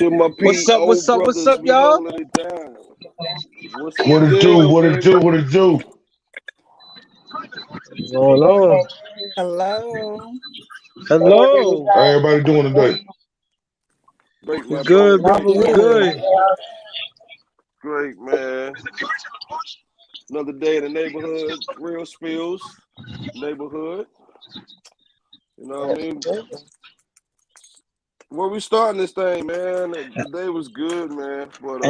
to my What's up? PO What's up? What's brothers. up, We y'all? holding it down. What's the What it do? deal, What it baby? do? What it do? What's going on? Hello. Hello. How everybody doing today? Great, We my brother. good, We brother. We good. good. Great, man. Another day in the neighborhood. Real spills. Neighborhood. You know what I mean? Where we starting this thing, man? The day was good, man. But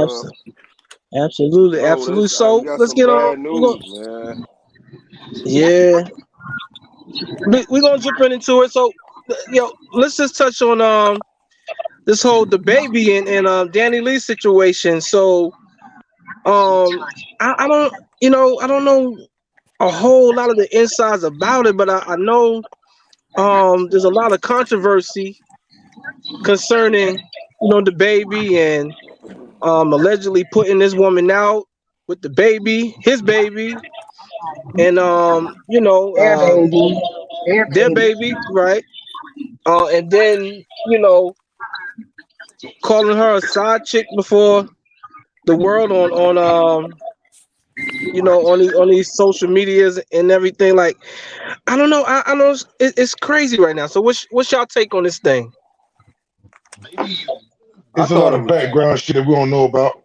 Absolutely, bro, absolutely. we So got let's some get on. bad news, man. Yeah, we're gonna jump right into it. So, let's just touch on this whole the baby and Danny Lee situation. So, I don't, I don't know a whole lot of the insides about it, but I know there's a lot of controversy concerning the baby and allegedly putting this woman out with the baby, his baby, and Their baby. Their their baby. baby, right? And then calling her a side chick before the world on these social medias and everything. Like, I don't know. I know it's crazy right now. So what's y'all take on this thing? I It's a thought lot it of was. background shit that we don't know about.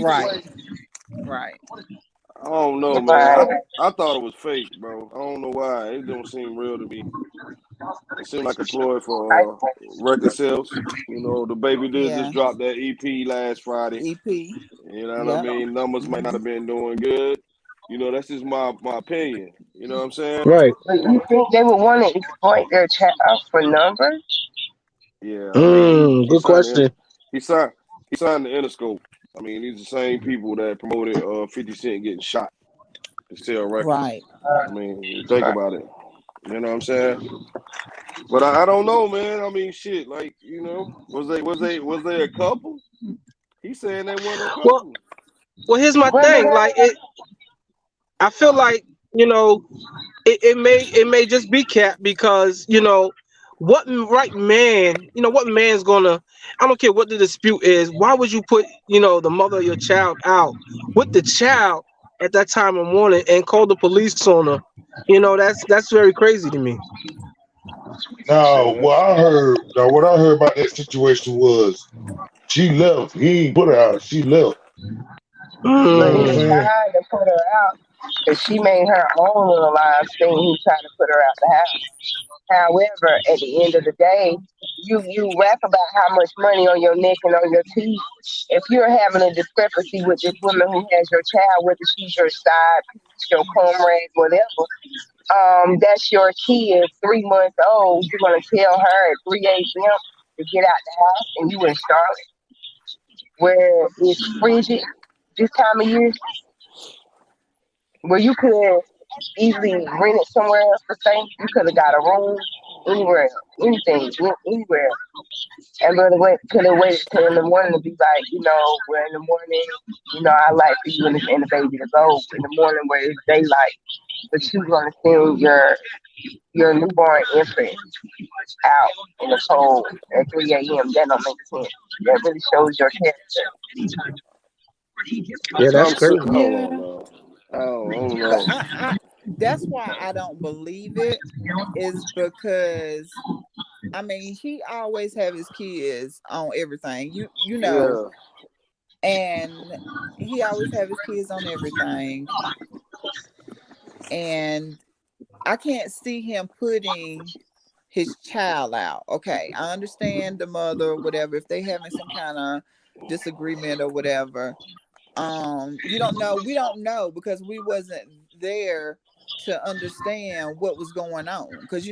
Right. Right. I don't know, man. Right. I thought it was fake, bro. I don't know why. It don't seem real to me. It seemed like a ploy for record sales. The baby did Yeah. just drop that EP last Friday. EP. You know what I Yep. mean? Numbers might not have been doing good. That's just my opinion. You know what I'm saying? Right. But you think they would want to exploit their child for numbers? Yeah, I mean he Good signed the question. he signed he signed the Interscope. I mean, these are the same people that promoted 50 Cent getting shot to sell records. Right. I mean, you think about it. You know what I'm saying? But I don't know, man. I mean, shit. Like, was they a couple? He's saying they wasn't a Well, couple. here's my Well, thing. Like, I feel like it may just be cat because what man, what man's gonna, I don't care what the dispute is, why would you put the mother of your child out with the child at that time of morning and call the police on her? That's very crazy to me. Now, Yeah, what I heard about that situation was she left. He ain't put her out. She left. You but know what I'm he Mm, saying? tried to put her out, but she made her own little live thing. He tried to put her out the house. However, at the end of the day, you rap about how much money on your neck and on your teeth. If you're having a discrepancy with this woman who has your child, whether she's your side piece, your comrade, whatever, that's your kid, 3 months old. You're gonna tell her at 3 a.m. to get out the house, and you in Charlotte, where it's frigid this time of year, where you could easily rent it somewhere else to stay. You could have got a room anywhere, else, anything, went anywhere. And brother could have waited till in the morning to be like, where in the morning, I like for you and the baby to go in the morning where it's daylight, but you gonna send your newborn infant out in the cold at 3 a.m. That don't make sense. That really shows your character. yeah, that's crazy. Hold Yeah. on now. I don't But know. I that's why I don't believe it, is because I mean he always have his kids on everything. You know, Yeah, and he always have his kids on everything. And I can't see him putting his child out. Okay, I understand the mother or whatever if they having some kind of disagreement or whatever. You don't know. We don't know because we wasn't there to understand what was going on. Because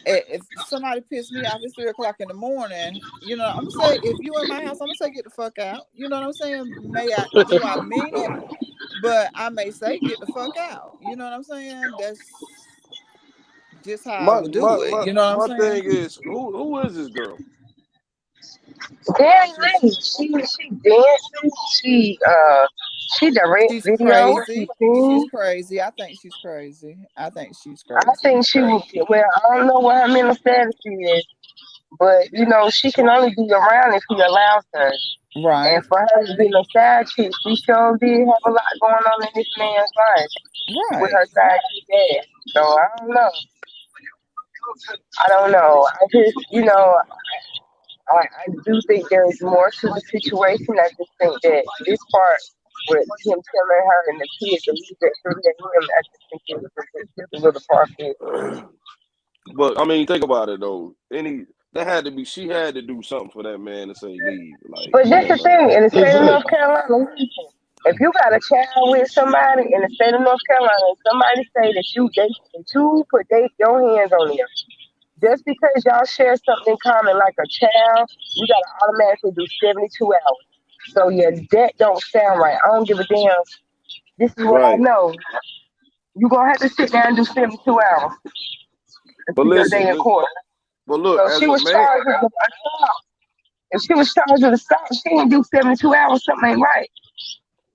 if somebody pissed me off, it's 3 o'clock in the morning. I'm gonna say if you in my house, I'm gonna say get the fuck out. You know what I'm saying? Do I mean it? But I may say get the fuck out. You know what I'm saying? That's just how I my would my do it. my You know what I'm my saying? thing is, who is this girl? Very She's nice. She dancing. She direct She's videos. She crazy. She's sings. crazy. I think she's crazy. I think she's I crazy. think she would. Well, I don't know what her mental status is, But she can only be around if he allows her. And Right. for her to be a side chick, she sure did have a lot going on in this man's life with Right. her side chick dad. So I don't know. I don't know. I just, I do think there's more to the situation. I just think that this part with him telling her and the kid to leave that through to him, I just think it was just a little far fetched. But I mean, think about it though. That had to be. She had to do something for that man to say leave. Like, But come that's on, the man. thing, in the state of North Exactly. Carolina, listen, if you got a child with somebody in the state of North Carolina and somebody say that you put your hands on them, just because y'all share something in common like a child, you gotta automatically do 72 hours. So yeah, that don't sound right. I don't give a damn. This is what I Right. know. You gonna have to sit down and do 72 hours But until your day listen, in court. but look, So as she a was man, charged with assault. If she was charged with assault, she didn't do 72 hours. Something ain't right.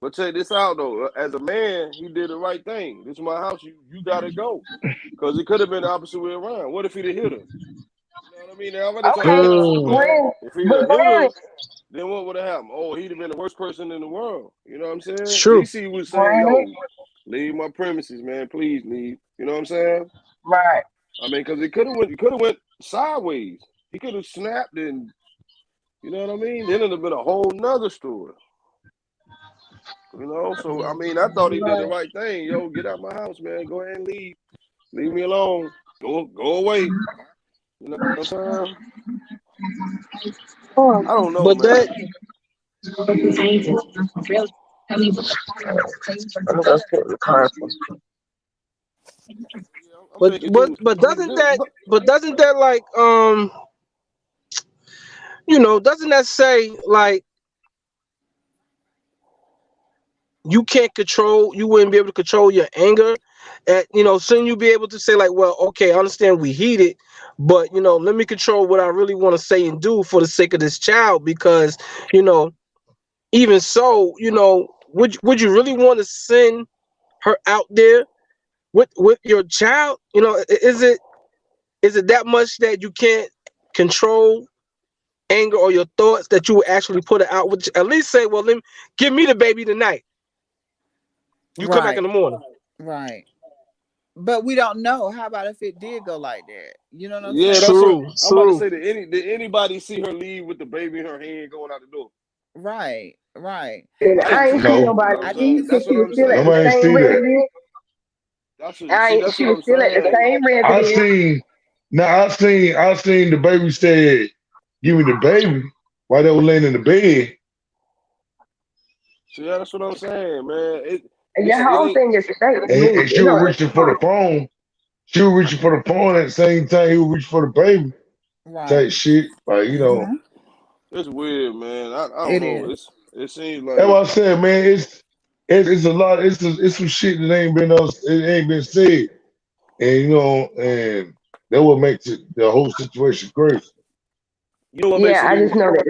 but check this out though. As a man, he did the right thing. This is my house. You gotta go. Because it could have been the opposite way around. What if he'd have hit her? You know what I mean? Now, I'm just talking Okay, facts, Mm, man. granted, If he'd but have hit her, granted, then what would have happened? Oh, he'd have been the worst person in the world. You know what I'm it's saying? At true. least he was saying, granted, yo, leave my premises, man. Please leave. You know what I'm saying? right. I mean, because it could have went sideways. He could have snapped and, you know what I mean? Then it'd have been a whole nother story. You know? So, I mean, I thought he did the Right. right thing. Yo, get out my house, man. Go ahead and leave. Leave me alone. Go away. You know what I'm saying? Oh, I don't know, But that, man. I'm gonna sit in the car. Yeah, I'm thinking too. but I mean, doesn't that like doesn't that say like you wouldn't be able to control your anger, and shouldn't you be able to say like, well, okay, I understand we heated, but let me control what I really want to say and do for the sake of this child, because you know even so, would you really want to send her out there with your child? Is it that much that you can't control anger or your thoughts that you would actually put it out with? At least say, well, give me the baby tonight. You come back in Right. the morning. Right. But we don't know. How about if it did go like that? You know what I'm yeah, saying? that's what True, I'm about to true. say. Did anybody see her leave with the baby in her hand going out the door? Right. Right. And I I didn't ain't see see it. No, You know nobody what I'm I saying? leave didn't because That's see she what was I'm it. still at the saying. nobody same see that. residence. That's She what I'm was still at the saying. same I residence. seen now I seen the baby said, give me the baby while they were laying in the bed. See, yeah, that's what I'm saying, man. And It's the it whole ain't. thing is fake to And, me. and she was reaching for the phone. She was reaching for the phone at the same time he was reaching for the baby. Type Right. shit. Like, Mm-hmm. It's weird, man. I don't It know. is. It seems that's like what I said, man. It's a lot. It's some shit that it ain't been said, and and that what makes the whole situation crazy. you know what makes Yeah, it I just even. know that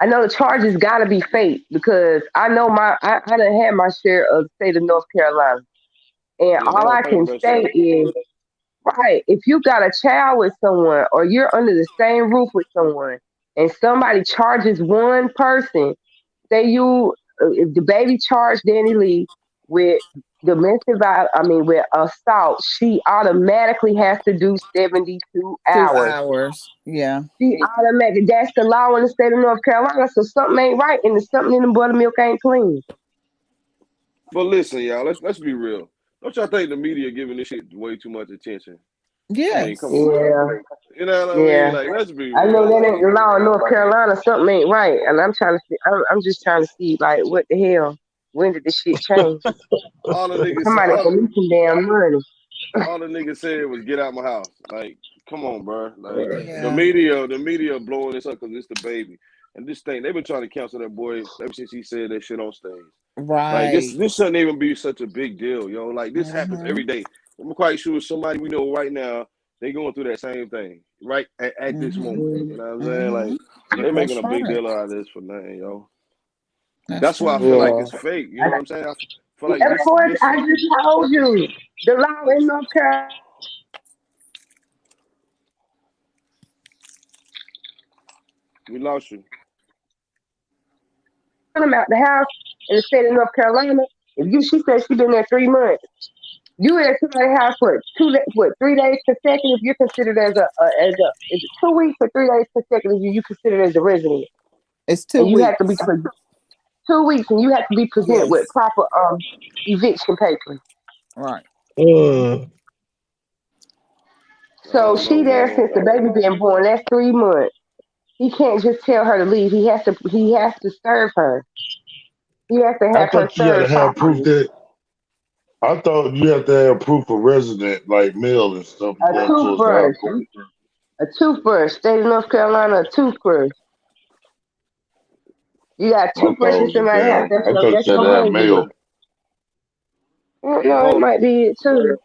I know the charges gotta be fake because I know I done had my share of the state of North Carolina. And Yeah, they all don't I play can with that say shit. is, right, if you got a child with someone or you're under the same roof with someone and somebody charges one person, say if the baby charged Danny Lee with domestic violence, I mean with assault, she automatically has to do 72 2 hours. hours. Yeah. She automatically, that's the law in the state of North Carolina. So something ain't right, and the something in the buttermilk ain't clean. But listen, y'all, let's be real. Don't y'all think the media giving this shit way too much attention? I mean, come Yes. on, man. Yeah, You know what I mean? yeah. Like, let's be I know real. that ain't Like, the law in North Carolina. Something ain't right, and I'm trying to see. I'm just trying to see, like, what the hell? When did this shit change? all the niggas, said- Somebody owe me some damn money. all the niggas said was get out my house. Like, come on, bro. Like, Yeah. the media blowing this up because it's the baby. And this thing, they've been trying to cancel that boy ever since he said that shit on stage. Like, this Right. this shouldn't even be such a big deal, yo. Like, this happens Mm-hmm. every day. I'm quite sure somebody we know right now, they going through that same thing right at this Mm-hmm. moment. You know what I'm saying? Mm-hmm. Like, they making That's a big right. deal out of this for nothing, yo. That's That's why I right. feel like Yeah. it's fake. You know And what I'm saying? I feel like of course, this I just told you the law in North Carolina. We lost you. Them out the house in the state of North Carolina. She said she been there 3 months. You in somebody's house for 3 days consecutive? You're considered is it 2 weeks or 3 days consecutive? You considered as a resident, It's two and you have to be weeks. 2 weeks, and you have to be presented with Yes. proper eviction papers. Right. Mm. I So don't know, she there man. since the baby been born. That's 3 months. He can't just tell her to leave. He has to. He has to serve her. He has to I have her thought you had to served have proof properly. that. I thought you have to have proof of resident, like mail and stuff, A going towards the toothbrush. household. A toothbrush. State of North Carolina, a toothbrush. You got a I toothbrush in thought somebody's house. damn. I thought That's you had your to have husband. mail. No, it Hold might be it too.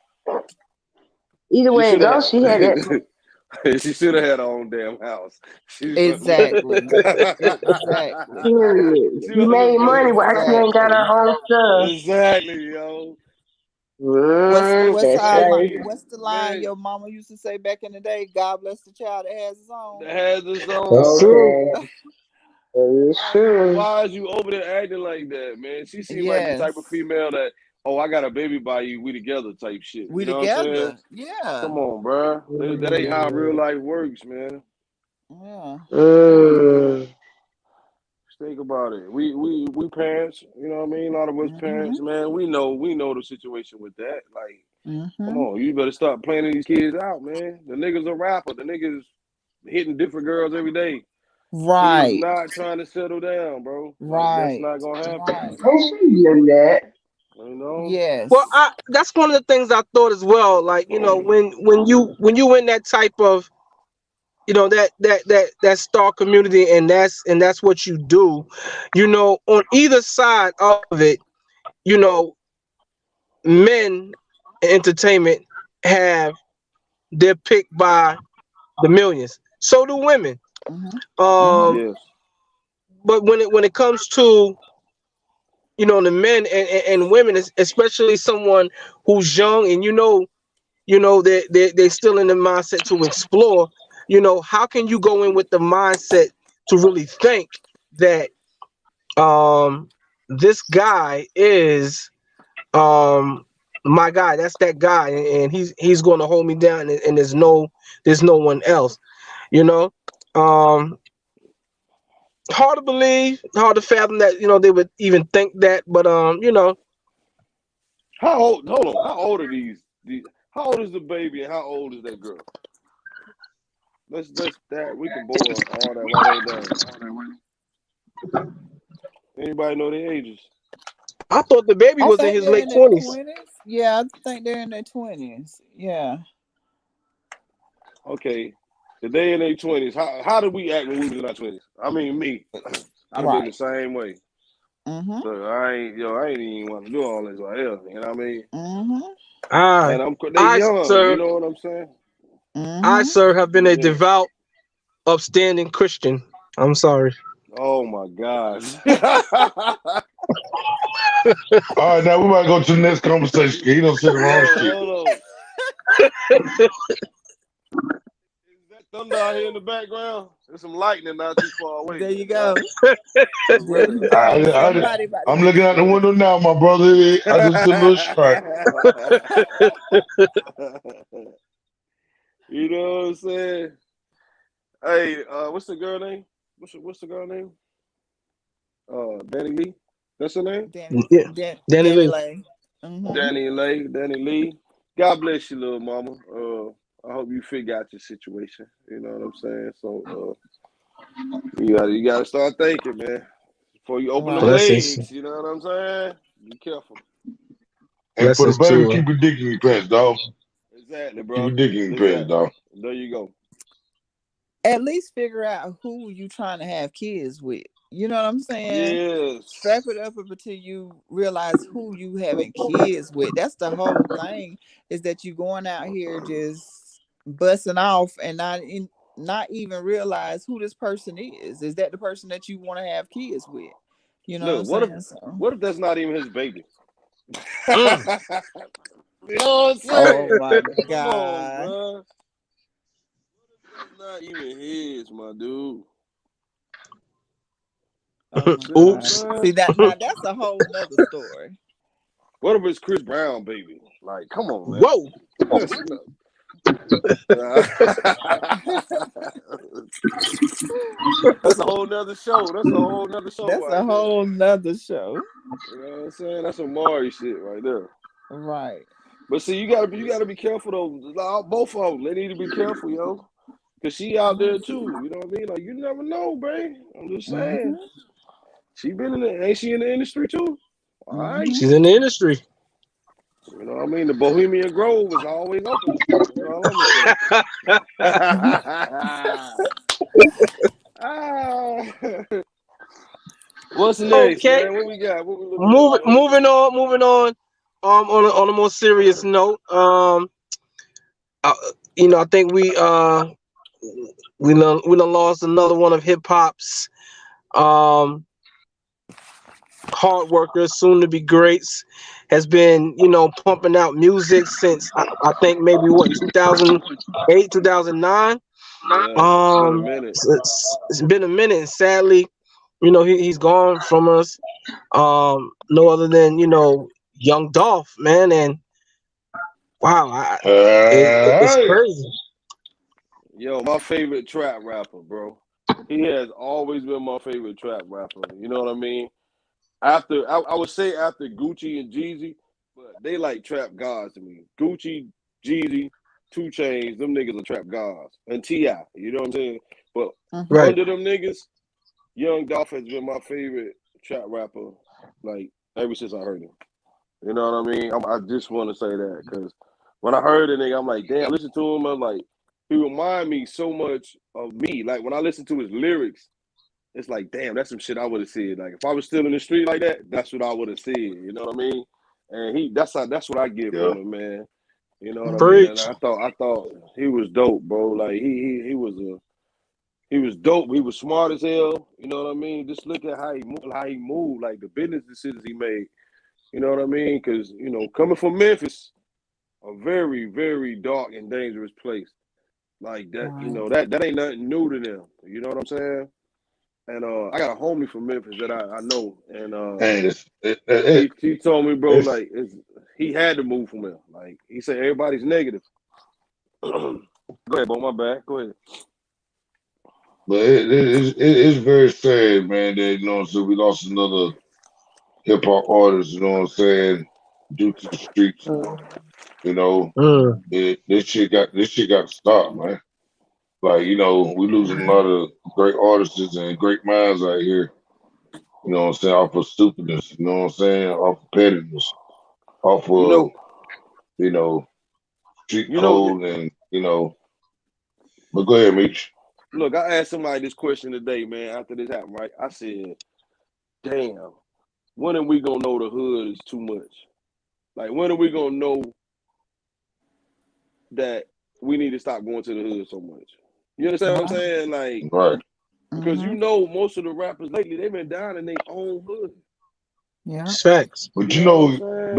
Either She way it should goes, she had that. have. She should have had her own damn house. She Exactly. Exactly. Period. she She must have made money been while she ain't got Exactly. her own stuff. exactly, yo. That's right. What's the line Man, your mama used to say back in the day? God bless the child that has his own. that has its own, That's man. true. Okay. It's true. Why is you over there acting like that, man? She seemed like the type of Yes. female that, oh, I got a baby by you, we together type shit. We You know what I'm saying? together. Yeah. Come on, bro. That ain't how real Mm. life works, man. Yeah. Mm. Just think about it. We parents, you know what I mean? A lot of us Mm-hmm. parents, man, we know the situation with that. Like, come Mm-hmm. on, you better start planning these kids out, man. The nigga's a rapper. The nigga's hitting different girls every day. He is Right. not trying to settle down, bro. Like that's Right. not gonna happen. Right. And she knew that. You know? Well, Yes. that's one of the things I thought as well. Like, when you in that type of, that star community, and that's what you do, on either side of it, you know men in entertainment have their pick by the millions. So do women. Mm-hmm. Mm-hmm. um Yes. but when it comes to, the men and women, especially someone who's young, and they still in the mindset to explore. How can you go in with the mindset to really think that this guy is my guy? That's that guy, and he's going to hold me down, and there's no one else. you know um Hard to believe, hard to fathom that they would even think that, but How old? Hold on. How old are these? How old is the baby and how old is that girl? Let's that we can boil all that right on down. Anybody know their ages? I thought the baby I was in think his they're late in their 20s. 20s. Yeah, I think they're in their 20s. Yeah. Okay. If they in their 20s, how did we act when we was in our 20s? I mean me. I'd have been the Right. same way. Mm-hmm. So I ain't even want to do all this right here. You know what I mean? Mm-hmm. I, And they I, young, you sir, know what I'm saying? I, Mm-hmm. sir, have been a Yeah. devout, upstanding Christian. I'm sorry. Oh my gosh. All right, now we might go to the next conversation. He don't say the wrong Yo, shit. hold on. Is that thunder out here in the background? There's some lightning not too far away. There you Y'all, go. for There real. you I, go. I, Somebody about to I'm get looking out the killed. window now, my brother. I just see a little strike. You know what I'm saying? Hey, what's the girl name? What's the girl name? Danny Lee. That's her name? Yeah, Danny Danny Lee. Lay. Mm-hmm. Danny Lee. God bless you, little mama. I hope you figure out your situation. You know what I'm saying? So you gotta start thinking, man. Before you open them Right. Blessings, legs, you know what I'm saying? Be careful. And for the blessings baby, to her. keep your dick in your pants, dog. Exactly, Keep your bro. dick in your pants, Exactly. dog. There you go. At least figure out who you trying to have kids with. You know what I'm saying? Strap Yes. it up until you realize who you having kids with. That's the whole thing. Is that you going out here just busting off and not even realize who this person is. Is that the person that you want to have kids with? You know what I'm Look, saying? So, what if that's not even his baby? Mm. You know what I'm oh saying? my Come on, God. bro. It's not even his, my dude. Oh my See what I'm God. Oops. saying? See that now? That's a whole nother story. What if it's Chris Brown, baby? Like, come on, man. Whoa. That's that's a whole nother show. That's a whole nother show That's right a there. whole nother show. You know what I'm saying? That's some Maury shit right there. Right. But see, you gotta be careful though. Like, both of them, they need to be careful, yo. Cause she out there too. You know what I mean? Like you never know, bro. I'm just Mm-hmm. saying. She been in the ain't she in the industry too? All right. Mm-hmm. She's in the industry. You know what I mean? The Bohemian Grove is always open. That's all I'm gonna say. Ah. What's next, Okay. man? What we got? What we looking at, man? Moving on. On a more serious note, uh, I think we done lost another one of hip hop's um hard workers, soon to be greats. Has been pumping out music since I think maybe what 2008 2009. Yeah, it's been a minute. It's been a minute. And sadly, he's gone from us. No other than young Dolph, man, and wow, it's Alright. crazy. Yo, my favorite trap rapper, bro. He has always been my favorite trap rapper. You know what I mean? After I would say after Gucci and Jeezy, but they like trap gods to me. Gucci, Jeezy, Two Chains, them niggas are trap gods. And T.I., you know what I'm saying? But Mm-hmm. Right. under them niggas, Young Dolph has been my favorite trap rapper, like ever since I heard him. You know what I mean? I just want to say that because when I heard the nigga, I'm like, damn. Listen to him, I'm like, he remind me so much of me. Like when I listen to his lyrics, it's like, damn, that's some shit I would have said. Like if I was still in the street like that, that's what I would have said. You know what I mean? And that's what I get Yeah. from him, man. You know what I mean? Mm-hmm. And Preach. I thought he was dope, bro. Like he was dope. He was smart as hell. You know what I mean? Just look at how he moved, like the business decisions he made. You know what I mean? Because coming from Memphis, a very, very dark and dangerous place. Like that, Right. that ain't nothing new to them. You know what I'm saying? And I got a homie from Memphis that I know, and And he told me, bro, it's like he had to move from there. Like he said, everybody's negative. Go ahead, bro. My bad. Go ahead. but it's very sad, man, that so we lost another hip hop artist, you know what I'm saying, due to the streets. You know, Mm. this shit got to stop, man. Like, we losing a lot of great artists and great minds out here, you know what I'm saying, off of stupidness, you know what I'm saying, off of pettiness, off You of, know, you know, street you know. code and, but go ahead, Mitch. Look, I asked somebody this question today, man. After this happened, right? I said, "Damn, when are we gonna know the hood is too much? Like, when are we gonna know that we need to stop going to the hood so much?" You understand what I'm Right. saying? Like, Right. because Mm-hmm. most of the rappers lately they've been down in their own hood. Yeah. It's facts. But You know what I'm saying?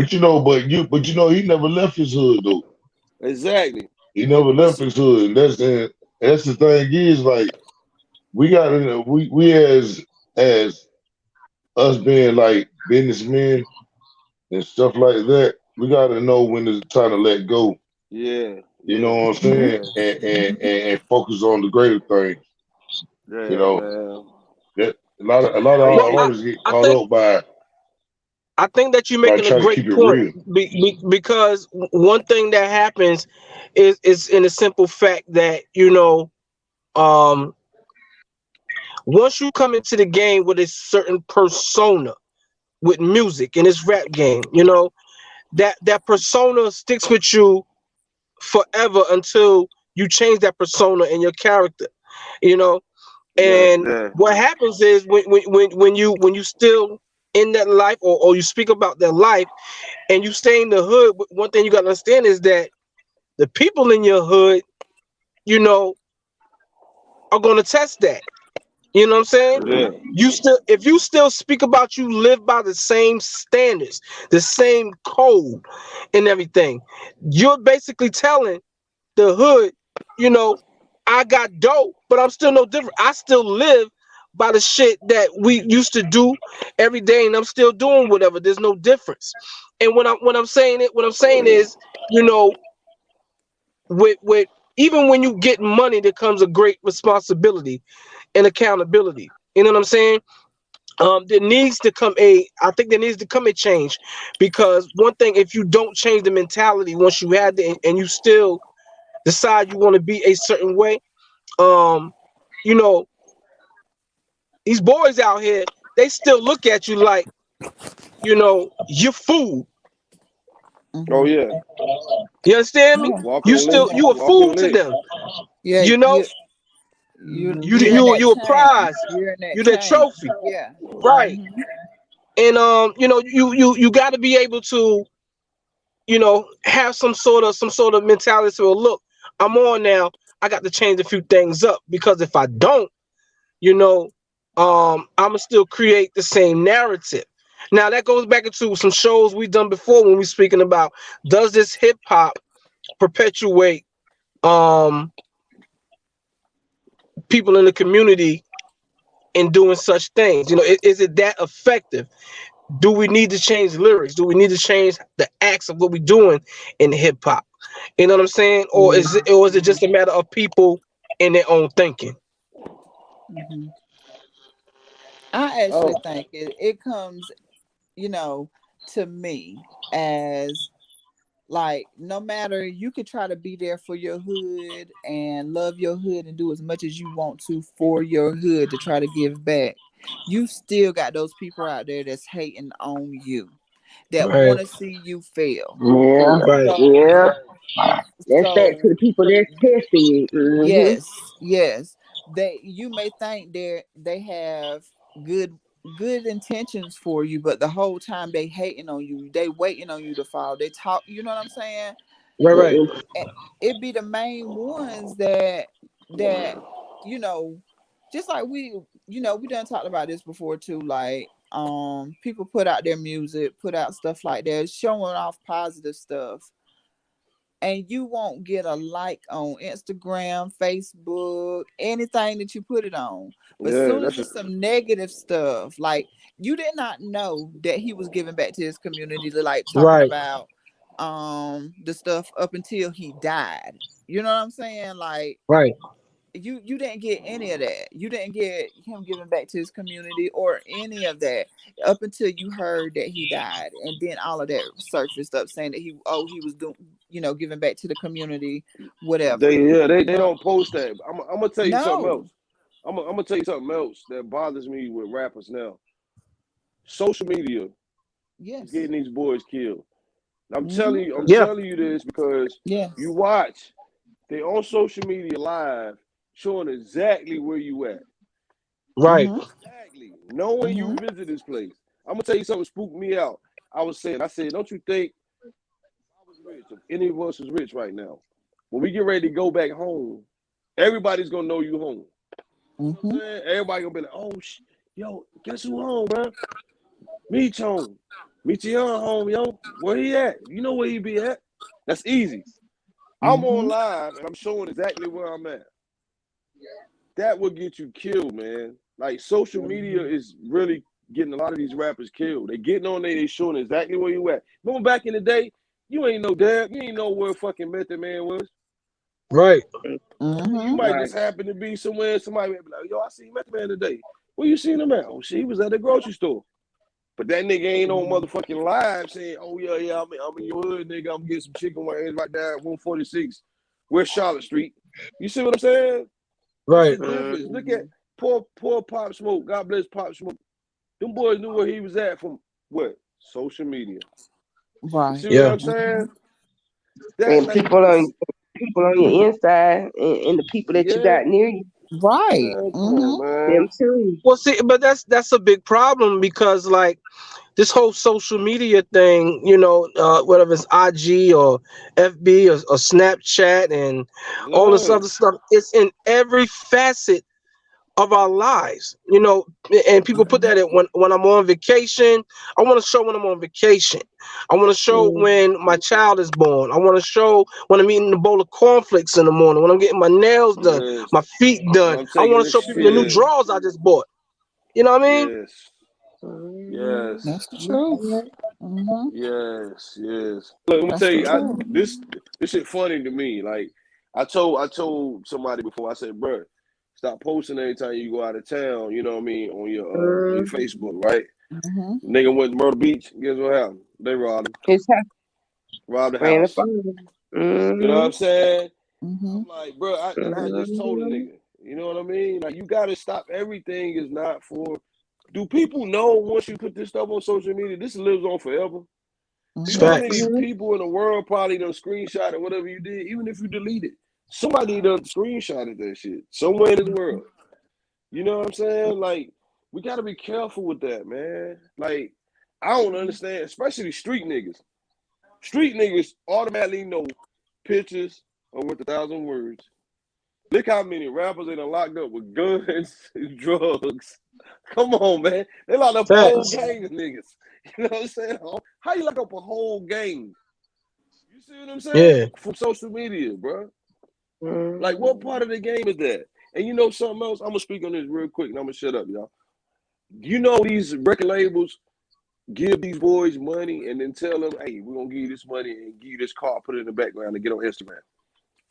he never left his hood though. Exactly. He But never but left see, his hood. And that's the thing is like we got to we as us being like businessmen and stuff like that, we got to know when it's time to let go. yeah, You know yeah, what I'm Mm-hmm. saying? yeah, And focus on the greater things. You yeah, know man. that a lot of Hey, Well, our hey, artists get I caught think up by that you're like making a trying to great keep it point real. because one thing that happens is in a simple fact that um once you come into the game with a certain persona with music in this rap game, that persona sticks with you forever until you change that persona and your character, you know. yeah, And yeah, what happens is when you still in that life or you speak about that life and you stay in the hood, one thing you got to understand is that the people in your hood, you know, are going to test that. You know what I'm saying? yeah, If you still speak about you live by the same standards, the same code and everything, you're basically telling the hood, you know, I got dope, but I'm still no different. I still live by the shit that we used to do every day, and I'm still doing whatever. There's no difference. And what I'm saying is, you know, with even when you get money, there comes a great responsibility and accountability. You know what I'm saying? There needs to come I think there needs to come a change, because one thing, if you don't change the mentality once you had it, and you still decide you want to be a certain way, um, you know, these boys out here, they still look at you like, you know, you're fool. Oh Mm-hmm. yeah, You understand me? Yeah. You walking still, lick, Yeah. you a walking fool to lick. them. Yeah. You know, You're in that you a chain. prize. You're in that You that chain. trophy, Yeah. right? Mm-hmm. And you know, you got to be able to, you know, have some sort of mentality. So look, I'm on now. I got to change a few things up, because if I don't, you know, I'ma still create the same narrative. Now that goes back into some shows we've done before when we're speaking about, does this hip hop perpetuate um people in the community in doing such things? You know, is it that effective? Do we need to change lyrics? Do we need to change the acts of what we're doing in hip hop? You know what I'm saying? Or is it just a matter of people in their own thinking? Mm-hmm. I actually Oh think it comes, you know, to me as like, no matter, you could try to be there for your hood and love your hood and do as much as you want to for your hood to try to give back. You still got those people out there that's hating on you, that Right, want to see you fail. Yeah, right, So, yeah. That's that so to the people that's testing you. yes, yes. You may think they have good good intentions for you, but the whole time they hating on you, they waiting on you to fall. They talk, you know what I'm saying? right, right, Mm-hmm. And it be the main ones that you know, just like we done talked about this before too, like people put out their music, put out stuff like that, showing off positive stuff, and you won't get a like on Instagram, Facebook, anything that you put it on. But as yeah, soon as that's a it's some negative stuff, like, you did not know that he was giving back to his community, like talking right, about the stuff up until he died. You know what I'm saying? Like, right, you didn't get any of that. You didn't get him giving back to his community or any of that up until you heard that he died, and then all of that surfaced up saying that he was doing, giving back to the community, whatever. they No, don't post that. I'm gonna tell you something no, else. I'm gonna tell you something else that bothers me with rappers now. Social media is yes, getting these boys killed. mm-hmm, I'm yeah, telling you this because you yes, watch, they on social media live showing exactly where you at. right, mm-hmm, Exactly. Knowing you mm-hmm, visit this place. I'm gonna tell you something spooked me out. I said, don't you think if I was rich, if any of us was rich right now, when we get ready to go back home, everybody's gonna know you home. You know what mm-hmm, I'm saying? Everybody gonna be like, oh, yo, guess who home, bro? Meech home. Meech young home, yo. Where he at? You know where he be at. That's easy. I'm on mm-hmm, live and I'm showing exactly where I'm at. That would get you killed, man. Like social media is really getting a lot of these rappers killed. They getting on there, they showing exactly where you at. Remember back in the day, you ain't no damn, you ain't know where fucking Method Man was. right, You mm-hmm, might Right. just happen to be somewhere, somebody might be like, yo, I seen Method Man today. Where you seen him at? Oh shit, he was at the grocery store. But that nigga ain't on motherfucking live saying, oh yeah, yeah, I'm in your hood, nigga. I'm getting some chicken wings right there at 146 West Charlotte Street. You see what I'm saying? It's right, a difference. Look at poor Pop Smoke. God bless Pop Smoke. Them boys knew where he was at from what? Social media. You right, see what yeah, I'm saying? mm-hmm, That And like this. people on your inside, and the people that you Yeah, got near you, right, man. Come mm-hmm, on, man. them too. well, see, but that's a big problem, because like this whole social media thing, you know, whether it's IG or FB or Snapchat and all this Yeah. other stuff, it's in every facet of our lives, you know. And people put mm-hmm, that in when I'm on vacation. I want to show when I'm on vacation. I want to show Mm. when my child is born. I want to show when I'm eating a bowl of cornflakes in the morning, when I'm getting my nails done, Yes. my feet When done. I'm I taking want to this show people the new shit. drawers I just bought. You know what I mean? Yes. Mhm. Yes. That's the You truth. said Mm-hmm. Yes. Yes. Look, let me That's tell the you, truth. this shit funny to me. Like I told somebody before. I said, bro, stop posting every time you go out of town. You know what I mean on your mhm. Facebook, right? Mm-hmm. Nigga went to Myrtle Beach. Guess what happened? They His house robbed the ran the house. phone. You know what I'm Mhm. saying? Mm-hmm. I'm like, bro, and I just told a Mhm. nigga, you know what I mean? Like, you gotta stop. Everything is not for. Do people know once you put this stuff on social media, this lives on forever? Do It's you know Mm-hmm. how many facts. Mhm. people in the world probably done screenshot or whatever you did, even if you delete it? Somebody done screenshotted that shit somewhere in this world. You know what I'm saying? Like, we gotta be careful with that, man. Like, I don't understand, especially street niggas. Street niggas automatically know pictures are worth 1,000 words. Look how many rappers they done locked up with guns and drugs. Come on, man. They locked up a whole Facts. gang of niggas. You know what I'm saying? How you lock up a whole gang? You see what I'm saying? Yeah. From social media, bro. Like, what Mhm. part of the game is that? And you know something else? I'm gonna speak on this real quick and I'm gonna shut up, y'all. You know these record labels give these boys money and then tell them, hey, we're gonna give you this money and give you this car, put it in the background and get on Instagram.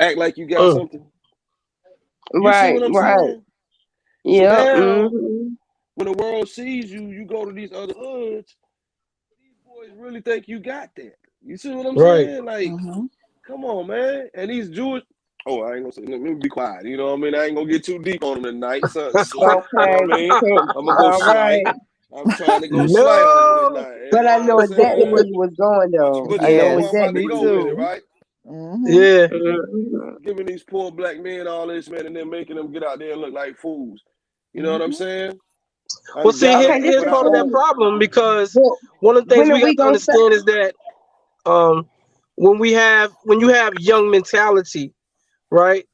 Act like you got Mm. something. You see Right, what I'm right. saying? So Yep. now Mhm. when the world sees you, you go to these other hoods, these boys really think you got that. You see what I'm Right. saying? Like, Mm-hmm. come on, man. And these Jewish, oh, I ain't gonna say, let me be quiet. You know what I mean? I ain't gonna get too deep on them tonight. Something slight. You know Okay. what I mean? I'm gonna go All slight. right. I'm trying to go slight on them No. tonight. You But I know what know I'm exactly where saying? you was going though. But I you know know where I'm Yes, about to exactly me where go you with it, was. too. right? Mm-hmm. Yeah. Mhm. Giving these poor black men all this, man, and then making them get out there and look like fools. You know what I'm Mm-hmm. saying? Well, see, Okay, this Undoubtedly, here's is part of without that cool. problem because Well, one of the things when are we we have to gonna start? understand is that um, when you have young mentality, right?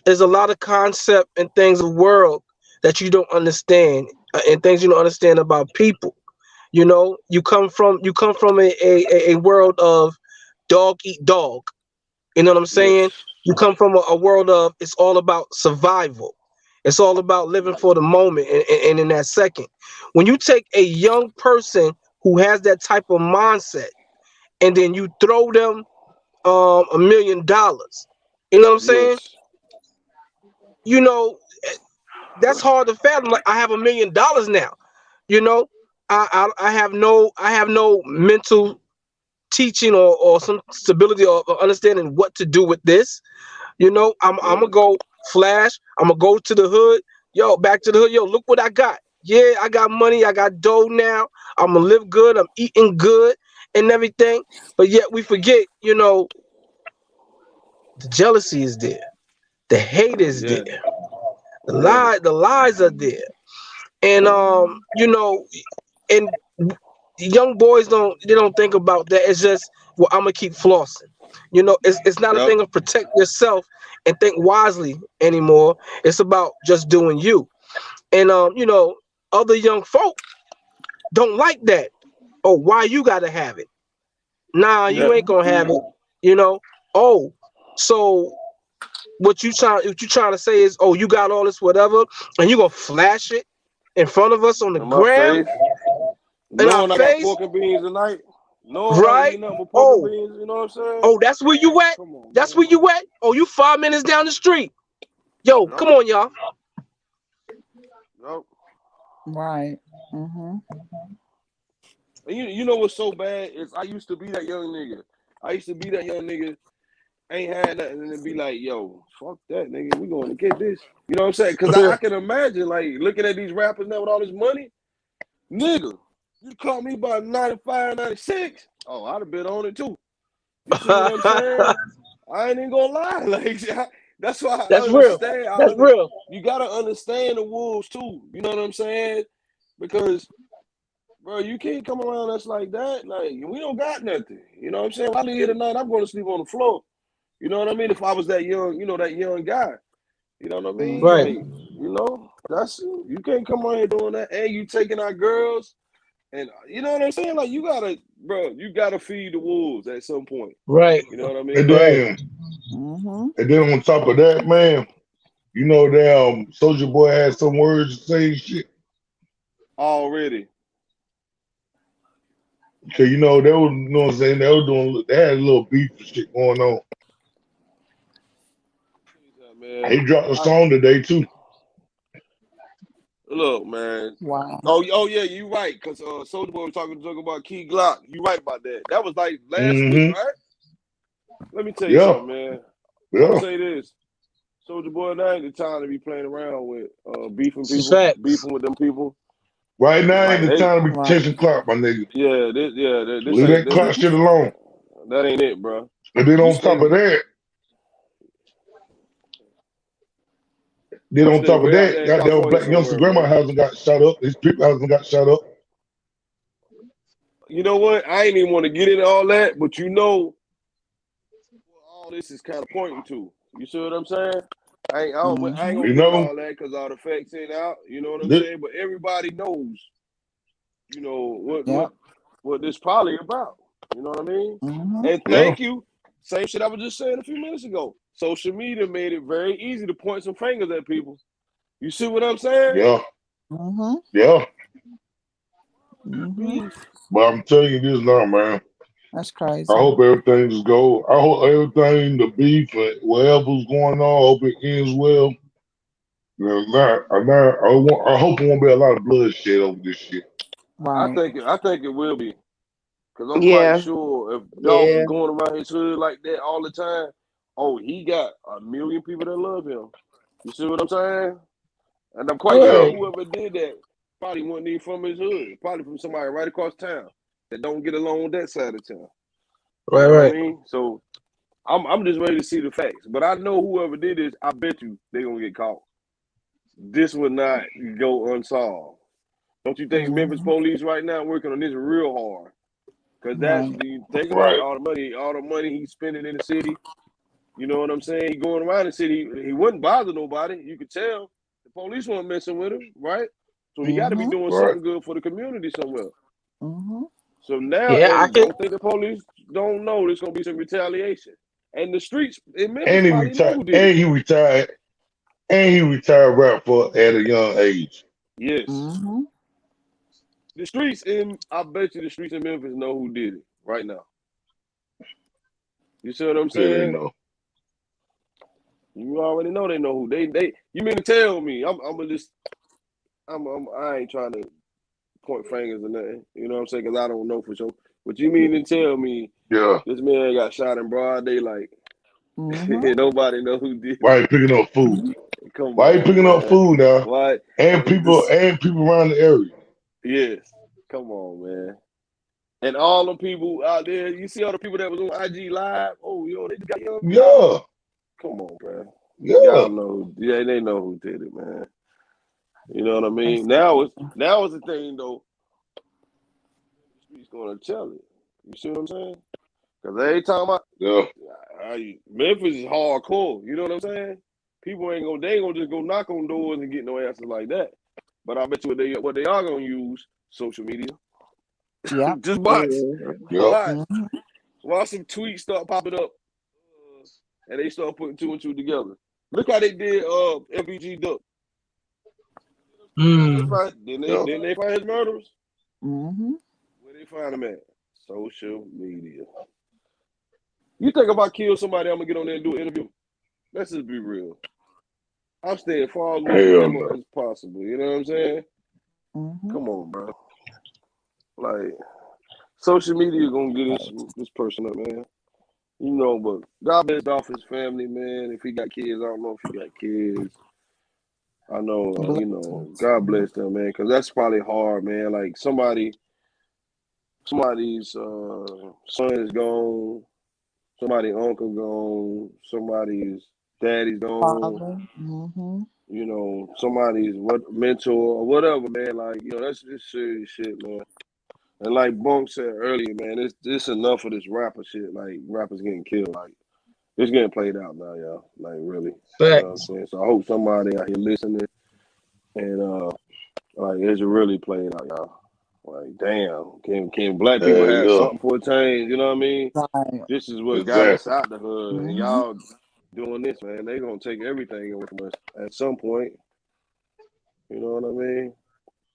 There's a lot of concept and things of world that you don't understand and things you don't understand about people. You know, you come from a world of dog eat dog. You know what I'm saying? yes, You come from a world of it's all about survival. It's all about living for the moment and in that second. When you take a young person who has that type of mindset and then you throw them $1 million, you know what I'm saying? yes, You know, that's hard to fathom. Like I have $1 million now. You know, I have no mental teaching or some stability or understanding what to do with this. You know, I'm right, gonna go flash. I'm gonna go to the hood. Yo, back to the hood. Yo, look what I got. Yeah, I got money. I got dough now. I'm gonna live good. I'm eating good and everything. But yet we forget, the jealousy is there. The hate is there. yeah, yeah, The lies are there. And and young boys don't think about that. It's just, well, I'm gonna keep flossing. It's not a yep, thing of protect yourself and think wisely anymore. It's about just doing you. And other young folk don't like that. Oh, why you gotta have it? Nah, yeah, you ain't gonna Mm-hmm. have it. You know. Oh, so what you trying to say is, oh, you got all this whatever, and you gonna flash it in front of us on the in my gram face, in our knowing I got face, pork and beans tonight, knowing I ain't right? eating nothing but pork and Oh, beans, you know what I'm saying? oh, that's where you at. Come on, That's man. where you at. Oh, you 5 minutes down the street. Yo, Yep, come on, y'all. yep. Right. Mm-hmm. And you know what's so bad is I used to be that young nigga. I used to be that young nigga, ain't had nothing, and then be like, yo, fuck that, nigga. We going to get this. You know what I'm saying? Because I can imagine, like, looking at these rappers now with all this money, nigga, you caught me by 95, 96. Oh, I'd have been on it too. You see what I'm saying? I ain't even gonna lie. Like, that's why I That's real. understand. That's real. You gotta understand the wolves too. You know what I'm saying? Because, bro, you can't come around us like that. Like, we don't got nothing. You know what I'm saying? If I leave here tonight, I'm going to sleep on the floor. You know what I mean? If I was that young, that young guy. You know what I mean? Right. Like, that's you can't come around here doing that. And you taking our girls. And you know what I'm saying? Like, you gotta feed the wolves at some point. Right. You know what I And mean? Right. then, Mm-hmm. and then on top of that, man, damn, Soldier Boy had some words to say, shit. already. Cause you know they were, you know what I'm saying, they had a little beef and shit going on. Man, He dropped a song today too. look, man. Wow. Oh yeah, you right. Cause Soulja Boy was talking about Key Glock. You right about that. That was like last week, Mm-hmm. right? Let me tell you Yeah, something, man. I'm gonna yeah. say this. Soulja Boy, now ain't the time to be playing around with beefing It's people, facts. beefing with them people. Right now ain't Like the they, time to be Right. chasing clock, my nigga. this Leave ain't that clock shit alone. that ain't it, bro. And then You on stay top of that, you stay way out there in goddamn California black youngster somewhere, grandma man. hasn't got shot up. His people hasn't got shot up. You know what? I ain't even want to get into all that, but you know what all this is kind of pointing to. You see what I'm saying? I ain't Mm-hmm. gonna You get into know, all that because all the facts ain't out. You know what I'm this, saying? But everybody knows, you know Yep. what this probably about. You know what I mean? Mm-hmm. And yeah, thank you. Same shit I was just saying a few minutes ago. Social media made it very easy to point some fingers at people. You see what I'm saying? yeah, Mm-hmm. yeah. Mm-hmm. Beef. But I'm telling you this now, man. That's I crazy. hope everything just go. I hope everything, the beef, whatever's going on, I hope it ends well. You know, I hope it won't be a lot of bloodshed over this shit. Right. I think it will be. Because I'm quite Yeah, sure if Dolph is yeah. going around his hood like that all the time, oh, he got a million people that love him. You see what I'm saying? And I'm quite Yeah, sure Right. whoever did that probably wasn't even from his hood. Probably from somebody right across town that don't get along with that side of town. You Right. know what I Right. mean? So I'm just ready to see the facts. But I know whoever did this, I bet you they're gonna get caught. This would not go unsolved. Don't you think Memphis Mm-hmm. police right now working on this real hard? Because that's Right. you think about it, right. all the money he's spending in the city. You know what I'm saying? He going around the city. He wouldn't bother nobody. You could tell the police weren't messing with him, right? So he got to be Mm-hmm. doing Right. something good for the community somewhere. Mm-hmm. So now, Yeah, I and can. don't think the police don't know there's gonna be some retaliation. And the streets in Memphis And probably know who did it. he retired, and he retired right for at a young age. Yes, Mm-hmm. the streets in. I bet you the streets in Memphis know who did it right now. You see what I'm Yeah, they saying? know. You already know they know who they. You mean to tell me? I'm just. I ain't trying to point fingers or nothing. You know what I'm saying? Because I don't know for sure. But you mean to tell me Yeah. this man got shot in broad daylight Mm-hmm. and nobody know who did Why it? he picking up food? Come Why he on, picking up man. food now? What? This, And people around the area. yes. Come on, man. And all them people out there, you see all the people that was on IG Live? Oh, yo, they got young Dolph. Yeah, Come on, bro. yeah. Y'all know. Yeah, they know who did it, man. You know what I mean? That's Now it's the thing, though. The street's going to tell it. You see what I'm saying? Because every time Yeah. Memphis is hardcore. You know what I'm saying? People they ain't gonna just go knock on doors and get no answers like that. But I bet you what they are gonna use social media. yep. Just watch, Mhm. Yep. watch, Mm-hmm. watch some tweets start popping up, and they start putting two and two together. Look how they did FBG Duck. Mm. Yep. Didn't they find his murderers? Mm-hmm. Where they find them at? Social media. You think if I kill somebody, I'm gonna get on there and do an interview? Let's just be real. I'm staying far away from Hell them no. as possible. You know what I'm saying? Mm-hmm. Come on, bro. Like social media gonna get this person up, man. You know, but God bless Dolph his family, man. If he got kids, I don't know if he got kids. I know, Blessings. God bless them, man, because that's probably hard, man. Like somebody's son is gone, somebody's uncle gone, somebody's daddy's gone. Father. Mm-hmm. You know, somebody's mentor or whatever, man. Like, that's just serious shit, man. And like Bunk said earlier, man, it's enough of this rapper shit. Like rappers getting killed. Like it's getting played out now, y'all. Like really. You know what I'm Facts. saying? So I hope somebody out here listening and like it's really played out, y'all. Like damn, can black people have Yeah. something for a change? You know what I mean? Right. This is what got us Exactly. out the hood, and Mm-hmm. y'all doing this, man. They gonna take everything away from us at some point. You know what I mean?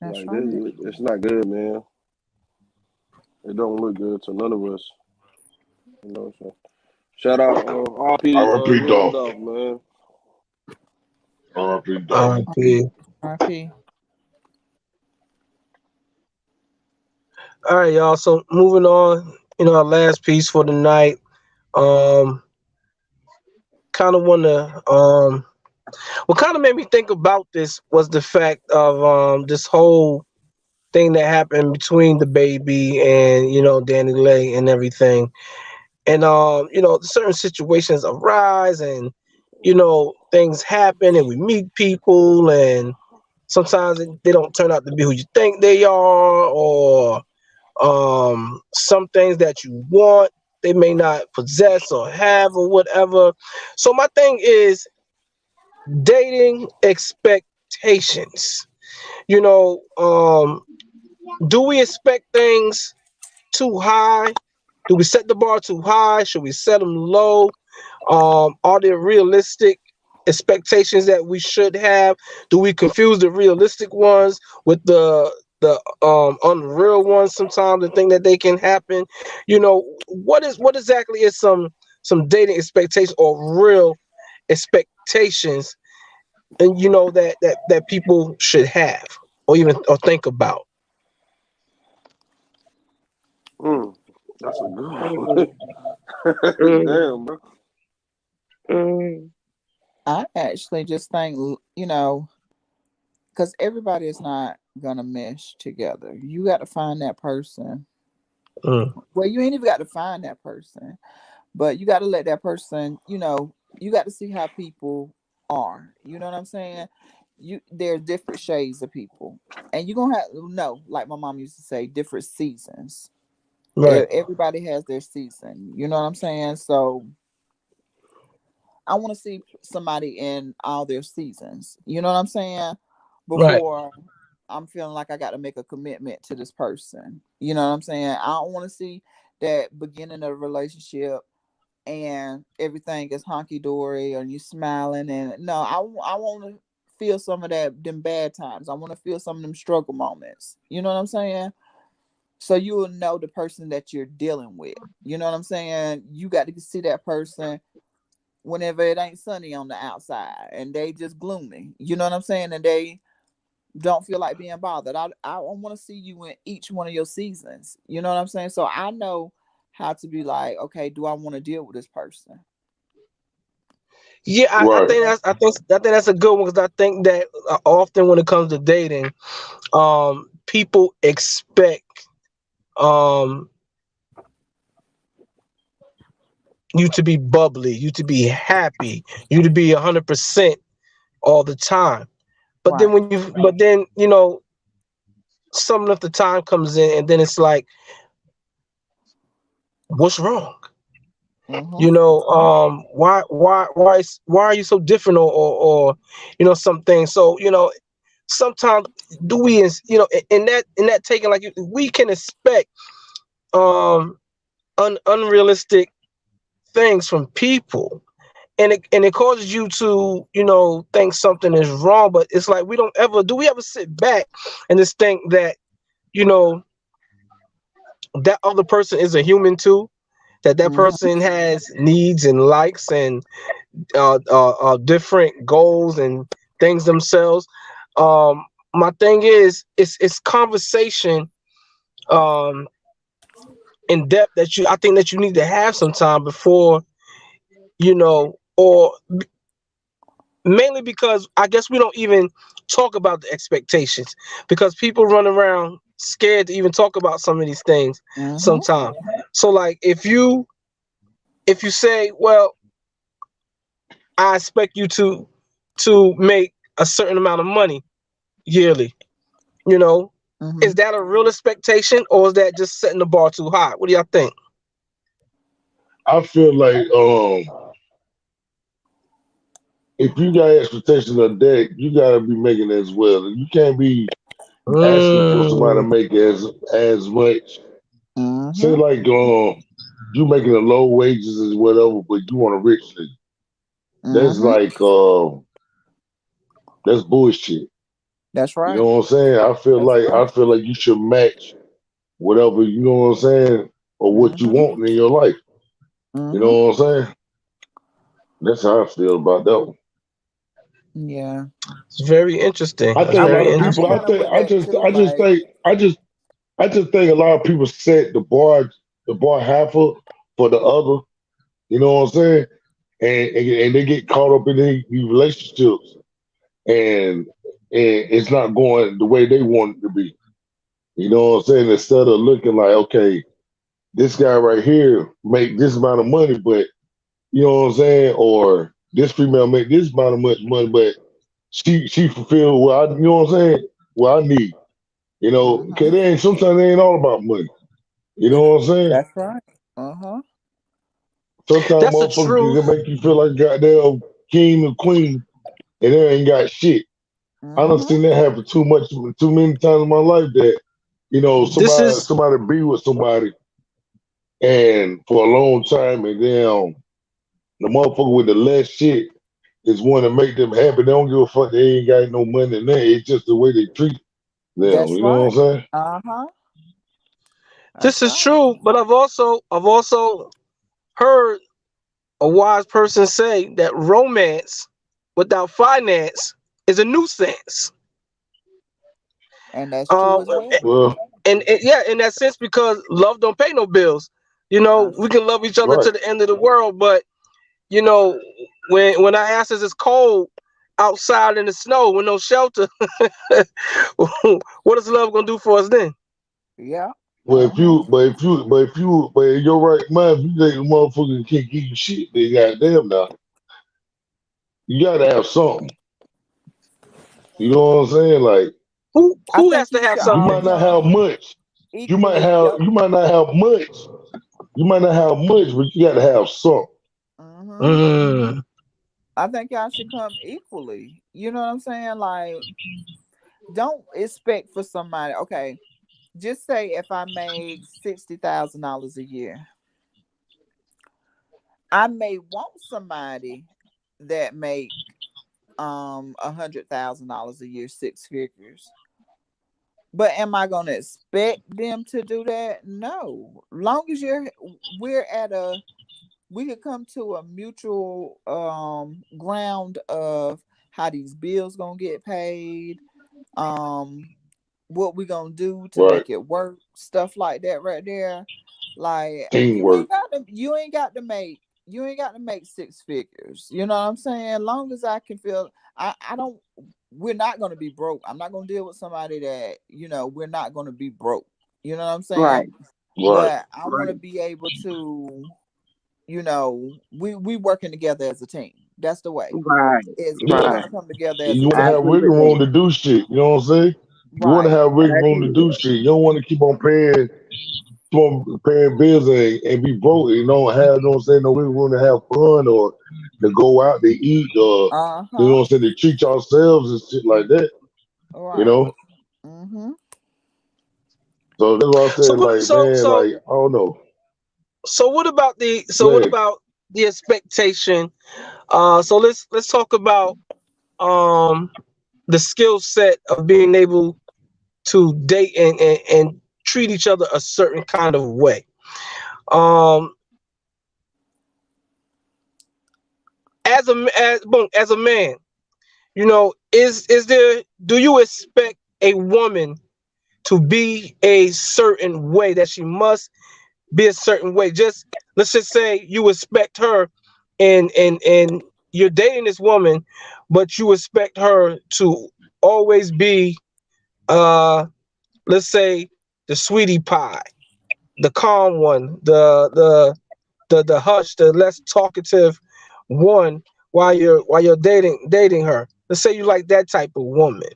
That's Like right. it's not good, man. It don't look good to none of us. So shout out RP R.P. Young Dolph. Dolph, man. R.P. Dolph. R.I.P. RP. All right, y'all. So moving on, our last piece for the night. Um, kind of want to what kind of made me think about this was the fact of this whole thing that happened between the baby and Danny Lay and everything. And certain situations arise, and things happen, and we meet people, and sometimes they don't turn out to be who you think they are, or some things that you want they may not possess or have or whatever. So my thing is dating expectations. You know, do we expect things too high? Do we set the bar too high? Should we set them low? Are there realistic expectations that we should have? Do we confuse the realistic ones with the unreal ones sometimes and think that they can happen? What exactly is some dating expectations or real expectations, and that people should have or even or think about? Mm, that's a good one. Mm, mm, Damn, bro. mm. I actually just think, because everybody is not gonna mesh together. You got to find that person. Mm, Well, you ain't even got to find that person, but you got to let that person. You got to see how people are. You know what I'm saying? There's different shades of people, and you're gonna have no, like my mom used to say, different seasons. right, Everybody has their season. You know what I'm saying? So I want to see somebody in all their seasons. You know what I'm saying? right. Before I'm feeling like I got to make a commitment to this person. You know what I'm saying? I don't want to see that beginning of a relationship and everything is honky dory and you smiling, and no, I want to feel some of that them bad times. I want to feel some of them struggle moments. You know what I'm saying? So you will know the person that you're dealing with. You know what I'm saying? You got to see that person whenever it ain't sunny on the outside and they just gloomy. You know what I'm saying? And they don't feel like being bothered. I want to see you in each one of your seasons. You know what I'm saying? So I know how to be like, okay, do I want to deal with this person? Yeah, I Right. think that's a good one because I think that often when it comes to dating, people expect um you to be bubbly, you to be happy, you to be 100% all the time. But then Right. some of the time comes in, and then it's like, what's wrong? Mm-hmm. Why are you so different, or some things. So sometimes do we, in that taking, like, we can expect um unrealistic things from people, and it causes you to think something is wrong. But it's like, we ever sit back and just think that you know that other person is a human too, that Mm-hmm. person has needs and likes and different goals and things themselves. My thing is, it's conversation um in depth that I think that you need to have sometime before, or mainly because I guess we don't even talk about the expectations, because people run around scared to even talk about some of these things Mm-hmm. sometimes. So like, if you say, well, I expect you to make a certain amount of money yearly, you know, Mm-hmm. is that a real expectation, or is that just setting the bar too high? What do y'all think? I feel like if you got expectations of that, you gotta be making as well. You can't be asking for somebody to Mm, make as much. Say Mm-hmm. like you making the low wages or whatever, but you want a rich nigga. That's Mm-hmm. like that's bullshit. That's You right. know what I'm saying? That's I right. feel like you should match whatever, you know what I'm saying, or what you Mhm. want in your life. You Mhm. know what I'm saying? That's how I feel about that one. Yeah. It's very interesting. I It's think a I'm lot very of I'm people. interesting. kind of with that too. Like, I just think a lot of people set the bar high for the other. You know what I'm saying? And they get caught up in these relationships, and it's not going the way they want it to be. You know what I'm saying? Instead of looking like, okay, this guy right here make this amount of money, but you know what I'm saying, or this female make this amount of money, but she fulfill what I, you know what I'm saying, what I need. You know, because mhm. sometimes they ain't all about money. You know what I'm saying? That's right. Uh-huh. Sometimes That's the motherfuckers truth. can make you feel like goddamn king or queen, and they ain't got shit. I done Mhm. seen that happen too many times in my life that, you know, This is somebody be with somebody and for a long time, and then the motherfucker with the less shit is one to make them happy. They don't give a fuck. They ain't got no money in there. It's just the way they treat them. That's You know right. what I'm saying? Uh-huh. That's this is right. true, but I've also heard a wise person say that romance without finance is a nuisance. And that's true Um, as well. Well, and yeah, in that sense, because love don't pay no bills. You know, we Uh-huh. can love each other right. to the end of the world, but you know, when our asses is cold outside in the snow with no shelter, what is love gonna do for us then? Yeah. Well, Uh-huh. but in your right mind, if you think the motherfucker can't give you shit, then goddamn now, you gotta have something. You know what I'm saying? Like, I Who think has to you have should you something? might not have come much. equally yoked. You might not have much. You might not have much, but you gotta have something. Mhm. Mm, I think y'all should come equally. You know what I'm saying? Like, don't expect for somebody. Okay, just say if I make $60,000 a year, I may want somebody that make $100,000 a year, six figures. But am I gonna expect them to do that? No. Long as we're at a we could come to a mutual ground of how these bills gonna get paid, um what we gonna do to Right. make it work, stuff like that right there. Like, Teamwork. you ain't got to make six figures. You know what I'm saying? Long as I can feel I don't we're not gonna be broke. I'm not gonna deal with somebody that, we're not gonna be broke. You know what I'm saying? Right. Right. But I wanna be able to, we working together as a team. That's the way. Right. Is we're Yeah. Right. gonna come together as You a want to I have team. agree wiggle with room that. to do shit. You know what I'm saying? You want to Right. have wiggle I room agree to with do that. shit. You don't want to keep on paying bills and be broke. You don't have, you know what I'm saying, no wiggle room to have fun or to go out to eat or, you know Uh-huh. what I'm saying, to treat yourselves and shit like that. You Right. know? Mm-hmm. So that's why I said, so like, so man, so like, I don't know. what Glad. about the expectation? So let's talk about um the skill set of being able to date and treat each other a certain kind of way. Um, as a man, is there do you expect a woman to be a certain way, that she must be a certain way? Just let's just say you expect her, and you're dating this woman, but you expect her to always be, uh let's say, the sweetie pie, the calm one, the hush, the less talkative one, while you're dating her. Let's say you like that type of woman.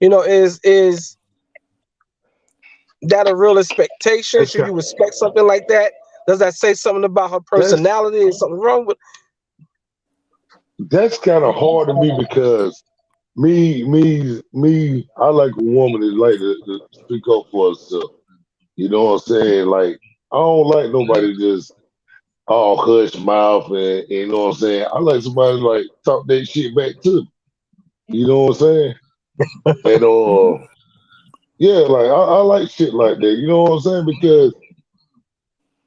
Is that a real expectation? That's Should kind, you respect something like that? Does that say something about her that's, personality? Is something wrong with? that's kind of hard to me because I like a woman that like to speak up for herself. You know what I'm saying? Like, I don't like nobody just all hush mouth and you know what I'm saying? I like somebody like talk that shit back to me. You know what I'm saying? And yeah, like I like shit like that. You know what I'm saying? Because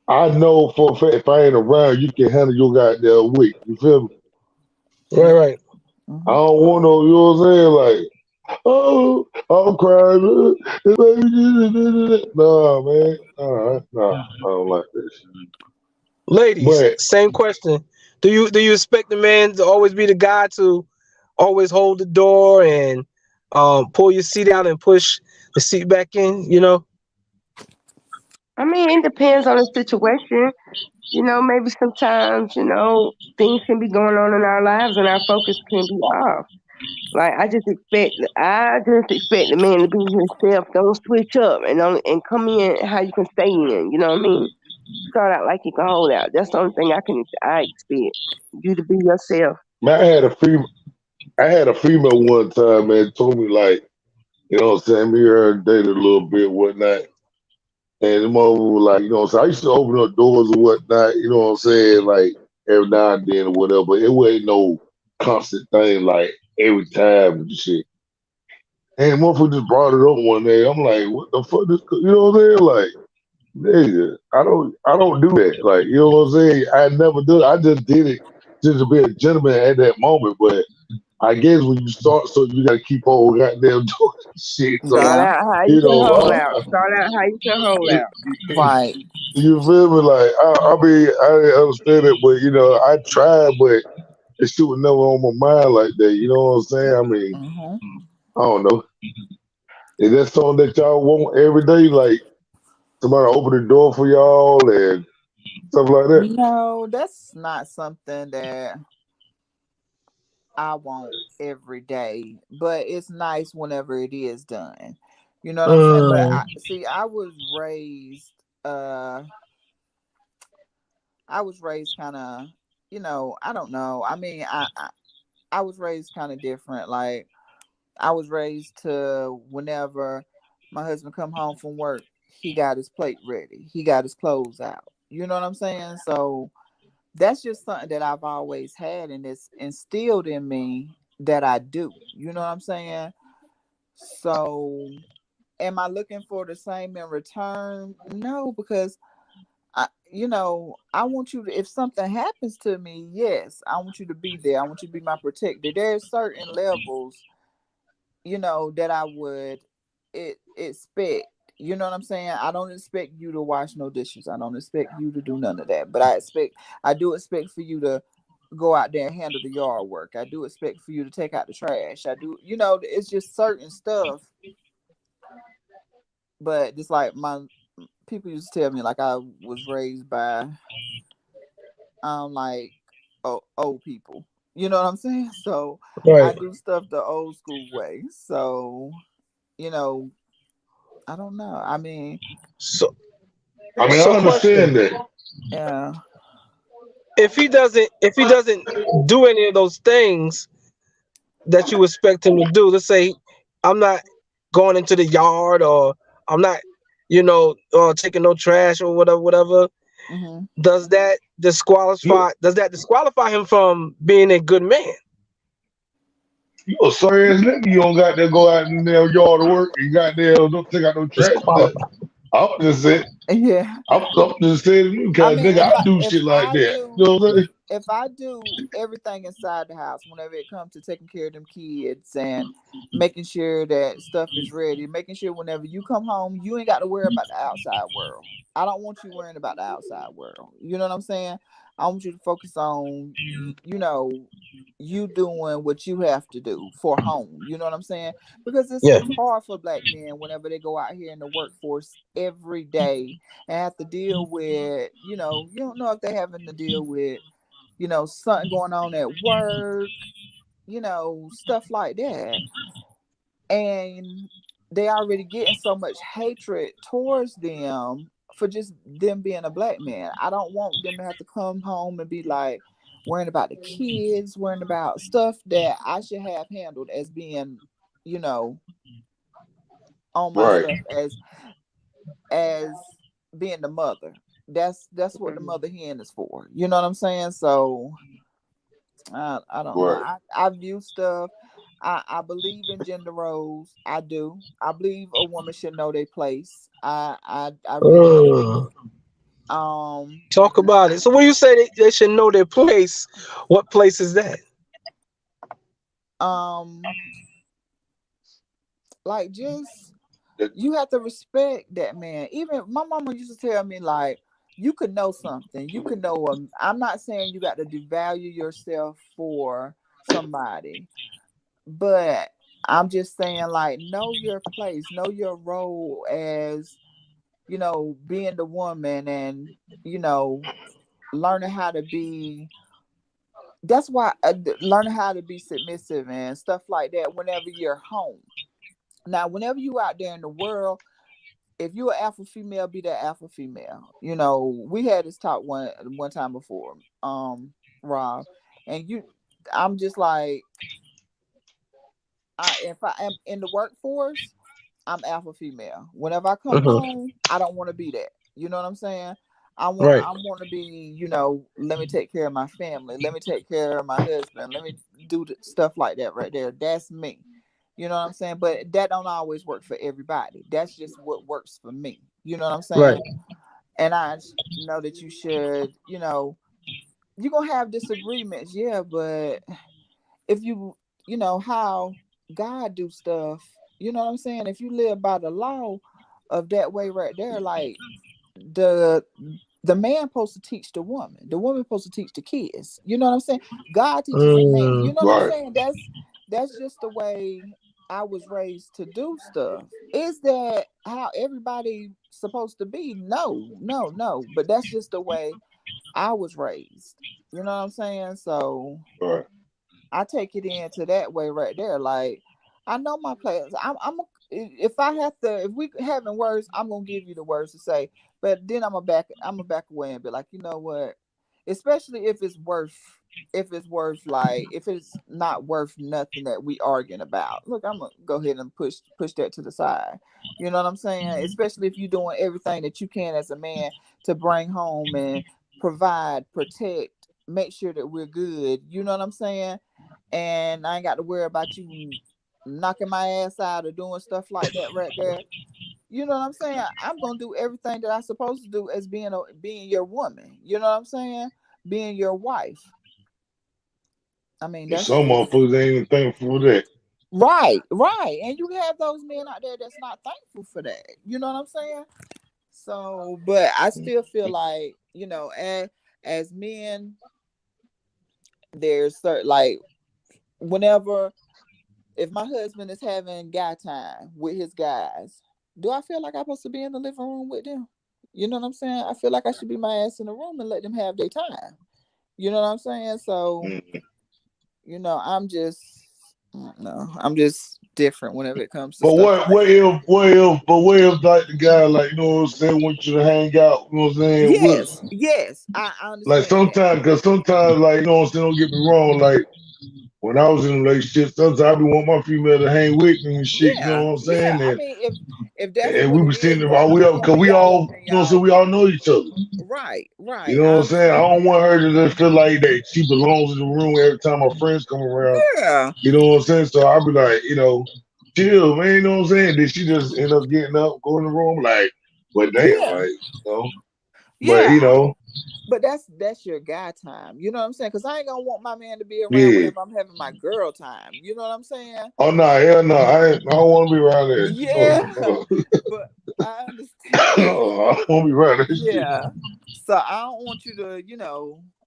I know for a fact if I ain't around, you can handle your goddamn weight. You feel me? Right, right. I Mm-hmm. don't want no, you know what I'm saying? Like, oh, I'm crying. Nah, man. Nah, I don't like that shit. Ladies, But same question. Do you expect the man to always be the guy to always hold the door and pull your seat out and push the seat back in? You know. I mean, it depends on the situation. Maybe sometimes, things can be going on in our lives and our focus can be off. Like I just expect the man to be himself. Don't switch up and come in how you can stay in. You know what I mean? Start out like you can hold out. That's the only thing I expect you to be yourself. man, I had a female one time, man, told me like, you know what I'm saying, me and her dated a little bit, whatnot. And the mother was like, you know what I'm saying, I used to open up doors or whatnot, you know what I'm saying, like every now and then or whatever, but it wasn't no constant thing like every time and shit. And the motherfucker just brought it up one day. I'm like, what the fuck? You know what I'm saying? Like, nigga, I don't do that. Like, you know what I'm saying? I never do it. I just did it just to be a gentleman at that moment. But I guess when you start, so you gotta keep on goddamn doing shit. So, Start Yeah. out how you you can know, hold out. Start out how you can hold out. Right. you feel me? Like, I mean, I didn't understand it, but you know, I tried, but it shit was never on my mind like that. You know what I'm saying? I mean, Mm-hmm. I don't know. Is that something that y'all want every day? Like somebody open the door for y'all and stuff like that? No, that's not something that I want every day, but it's nice whenever it is done. You know what I'm saying? But Mm, I see uh I was raised kind of, I don't know. I mean, I was raised kind of different. Like I was raised to whenever my husband come home from work, he got his plate ready. He got his clothes out. You know what I'm saying? So that's just something that I've always had and it's instilled in me that I do. You know what I'm saying? So am I looking for the same in return? No, because I want you to, if something happens to me, yes, I want you to be there. I want you to be my protector. There's certain levels, that I would expect. You know what I'm saying? I don't expect you to wash no dishes. I don't expect you to do none of that. But I do expect for you to go out there and handle the yard work. I do expect for you to take out the trash. I do, it's just certain stuff. But just like my people used to tell me, like I was raised by like old people. You know what I'm saying? So I right. do stuff the old school way. So, you know, I don't know. I mean, So, I mean, I so question: understand that. yeah. if he doesn't do any of those things that you expect him to do, let's say I'm not going into the yard or I'm not, taking no trash or whatever. Hmm. Does that disqualify him from being a good man? You a sorry ass nigga. You don't got to go out in their yard to work. You got there, don't take out no trash. Disqualify. I'm just saying, Yeah. I'm just saying, you I kind of mean, nigga, I do shit like that. You know what I'm saying? if I do everything inside the house, whenever it comes to taking care of them kids and making sure that stuff is ready, making sure whenever you come home, you ain't got to worry about the outside world. I don't want you worrying about the outside world. You know what I'm saying? I want you to focus on, you doing what you have to do for home. You know what I'm saying? Because Yeah, it's hard for black men whenever they go out here in the workforce every day and have to deal with, you don't know if they're having to deal with, something going on at work, stuff like that. And they already getting so much hatred towards them for just them being a black man. I don't want them to have to come home and be like worrying about the kids, worrying about stuff that I should have handled as being, you know, on my Right, stuff as being the mother. That's what the mother hen is for. You know what I'm saying? So I don't know. right. I view stuff. I believe in gender roles. I do. I believe a woman should know their place. I really do. Mm. Um Talk about it. So when you say they should know their place, what place is that? um like just That, you have to respect that man. Even my mama used to tell me like you could know something. You could know I'm not saying you got to devalue yourself for somebody, but I'm just saying like know your place, know your role as, being the woman and, you know, learning how to be that's why learning how to be submissive and stuff like that whenever you're home. Now, whenever you out there in the world, if you're an alpha female, be that alpha female. We had this talk one time before, Rob, and I'm just like, if I am in the workforce, I'm alpha female. Whenever I come Hmm. home, I don't want to be that. You know what I'm saying? Right. I want to be, let me take care of my family. Let me take care of my husband. Let me do stuff like that right there. That's me. You know what I'm saying? But that don't always work for everybody. That's just what works for me. You know what I'm Right. saying? And I know that you should, you're going to have disagreements. Yeah. But if how God do stuff, you know what I'm saying? If you live by the law of that way right there, like the man supposed to teach the woman supposed to teach the kids. You know what I'm saying? God teaches the man. You Mm. know what I'm right, saying? That's just the way I was raised to do stuff. Is that how everybody supposed to be? No, no, no. But that's just the way I was raised. You know what I'm saying? So right. I take it into that way right there. Like I know my players. If I have to, if we having words, I'm gonna give you the words to say. But then I'm a back away and be like, you know what? Especially if it's not worth nothing that we arguing about. Look, I'm gonna go ahead and push that to the side. You know what I'm saying? Especially if you're doing everything that you can as a man to bring home and provide, protect, make sure that we're good. You know what I'm saying? And I ain't got to worry about you knocking my ass out or doing stuff like that right there. You know what I'm saying? I'm gonna do everything that I'm supposed to do as being your woman. You know what I'm saying? Being your wife. I mean, And that's some just motherfuckers ain't even thankful for that. right, right. And you have those men out there that's not thankful for that. You know what I'm saying? So, but I still feel like, as men, there's certain like whenever if my husband is having guy time with his guys, do I feel like I'm supposed to be in the living room with them? You know what I'm saying? I feel like I should be my ass in the room and let them have their time. You know what I'm saying? So, Mm. I'm just different whenever it comes to But stuff like that. what if like the guy, like, you know what I'm saying, want you to hang out, you know what I'm saying, with Yes, him? yes, I Like understand that. sometimes, because sometimes, like, you know what I'm saying, don't get me wrong, like when I was in a relationship, sometimes I be want my female to hang with me and shit, you know Yeah, what I'm yeah. saying? I mean, if that's And we what were it sitting is, there, but I'm we not all, gonna cause be we all all, up in you know, so y'all. we all know each other. Right, You right. know what I I'm saying? I understand don't that. want her to just feel like that she belongs in the room every time my friends come around. Yeah, You know what I'm saying? So I'll be like, chill, man. You know what I'm saying? Did she just end up getting up, going in the room? Like, well, damn, yeah, like, you know. But, yeah. But that's your guy time. You know what I'm saying? Because I ain't gonna want my man to be around yeah. whenever I'm having my girl time. You know what I'm saying? Oh, no, hell no. I don't want to be around there. Yeah, Oh, no. but I understand. I don't want to be around that shit. Yeah. So I don't want you to,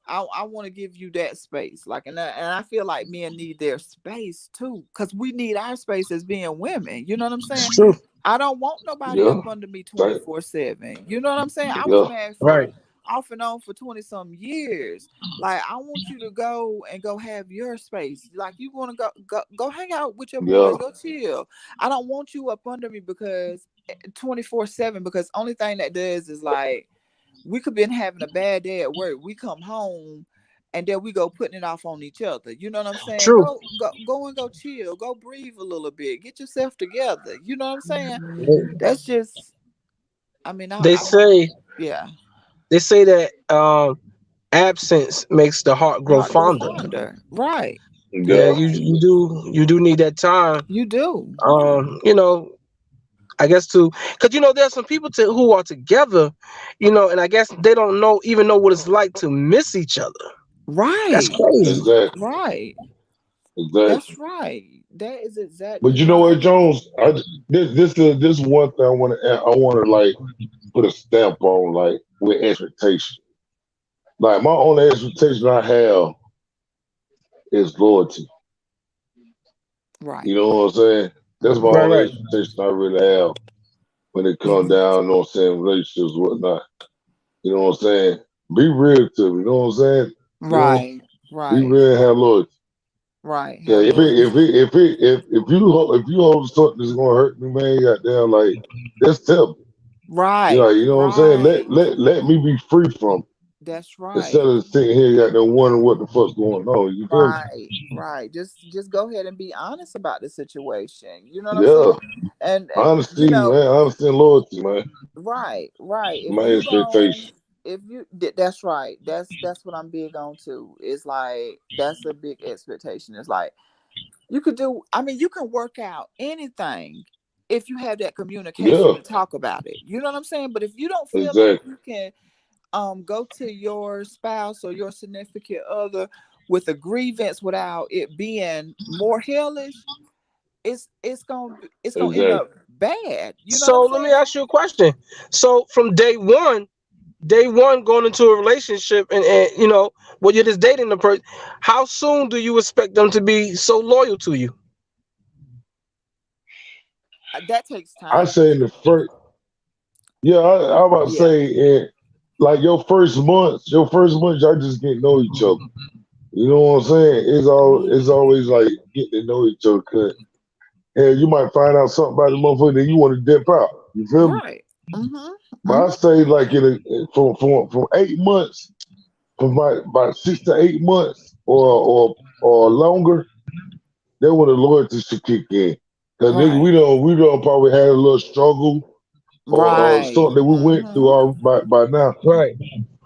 I want to give you that space. Like, and I feel like men need their space too, because we need our space as being women. You know what I'm It's saying? true. I don't want nobody Yeah. up under me Right. 24/7. You know what I'm saying? I was Yeah. married for Right. off and on for 20 some years. Like I want you to go have your space. Like you want to go hang out with your Yeah. boys, go chill. I don't want you up under me because 24/7, because only thing that does is like we could been having a bad day at work. We come home and then we go putting it off on each other. You know what I'm saying? True. Go chill, go breathe a little bit, get yourself together. You know what I'm saying? They That's just I mean, they I want say yeah. they say that absence makes the heart grow Heart grow fonder. fonder. Right. Yeah, Yeah, you do need that time. You do. You know, I guess to because there's some people who are together, and I guess they don't even know what it's like to miss each other. That's Right. crazy. exactly, Right. exactly. That's right. That is But exactly you know what, right. Jones? This one thing I want to like put a stamp on, like with expectation. Like my only expectation I have is loyalty. Right. You know what I'm saying? That's my Right, only right. expectation I really have when it comes Hmm. down, you know what I'm saying, relationships, whatnot. You know what I'm saying? Be real to me, you know what I'm saying? You know, Right. be Right. real and have loyalty. Right. Yeah, Have loyalty. if you hold something that's gonna hurt me, man, goddamn, like just tell me. Right. You know what I'm saying? Right. Let me be free from That's it instead right. of sitting here goddamn wondering what the fuck's going on. You feel me? Right. Right. Just go ahead and be honest about the situation. You know what I'm Yeah. saying? And Honesty, man, honesty and loyalty, man. right, right. If My you don't, expectation. if you that's right. That's what I'm big on too. It's like that's a big expectation. It's like you could do. I mean, you can work out anything if you have that communication Yeah, to talk about it. You know what I'm saying? But if you don't feel like exactly. you can go to your spouse or your significant other with a grievance without it being more hellish, it's gonna end Exactly. up bad. You know what I'm So let me saying? ask you a question. So from day one going into a relationship and when you're just dating the person, how soon do you expect them to be so loyal to you? That takes I time. say in the first, yeah, I about to Yeah. say in like your first months, y'all just get to know each other. You know what I'm saying? It's Hmm. always like getting to know each other. 'Cause, hell, you might find out something about the motherfucker that you want to dip out. You feel me? Right. Hmm. But I Hmm. say like from 8 months, from about 6 to 8 months or longer, that's when the loyalty should kick in. Cause nigga, Right. we don't probably had a little struggle or Right. something that we went through Hmm. all by now. Right.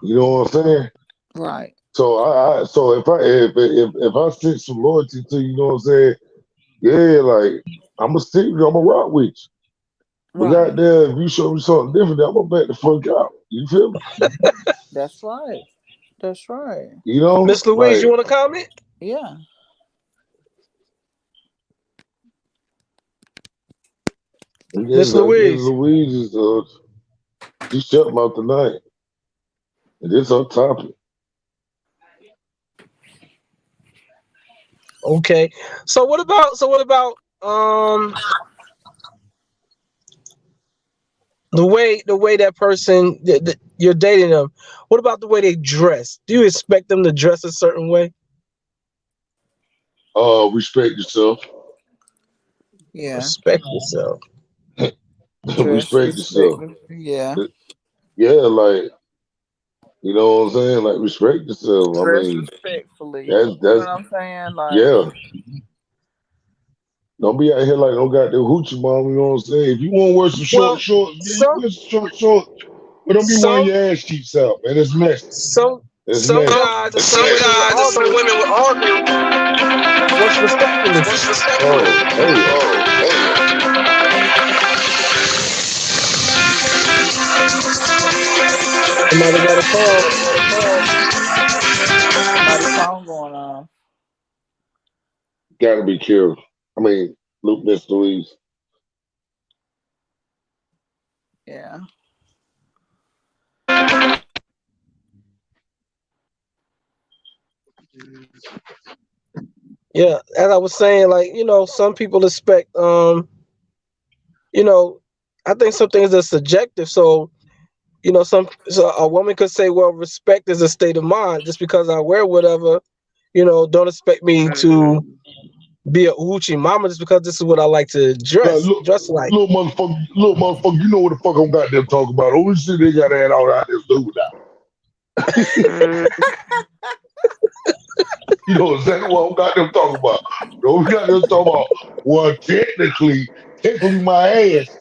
You know what I'm saying? Right. So so if I sense some loyalty to you, you know what I'm saying? Yeah, like I'm gonna stick with you, I'm gonna rock with you. But Right. goddamn, if you show me something different, I'm gonna back the fuck out. You feel me? That's right. That's right. You know, Miss Louise, you like want to comment? Yeah. yes, Miss I guess Louise. Louise is she shut mouth tonight. And this her topic. Okay. So what about the way that person that you're dating them? What about the way they dress? Do you expect them to dress a certain way? Respect yourself. Yeah. Respect yourself. Dress Respect yourself. respectful. Yeah. Yeah, like you know what I'm saying? Like respect yourself. I Dress mean, respectfully. You know that's what I'm saying? Like, yeah. Don't be out here like no goddamn hoochie mom, you know what I'm saying? If you want to wear some short Well, shorts, yeah, you some wear some short shorts. But don't be wearing some your ass cheeks out, man. It's messy. some It's some messy. guys and some women will argue what's respectfully. Oh, hell. Somebody got a call. somebody's phone going on. Gotta be careful. I mean, Luke, Miss Louise. Yeah. Yeah, as I was saying, like some people expect you know, I think some things are subjective. So so a woman could say, well, respect is a state of mind. Just because I wear whatever, don't expect me to be a hoochie mama just because this is what I like to Like, dress like. little motherfucker, you know what the fuck I'm goddamn talking about. Who shit they got that all out there stupid now? You know exactly what I'm goddamn talking about. Don't we goddamn talking about, well, technically my ass.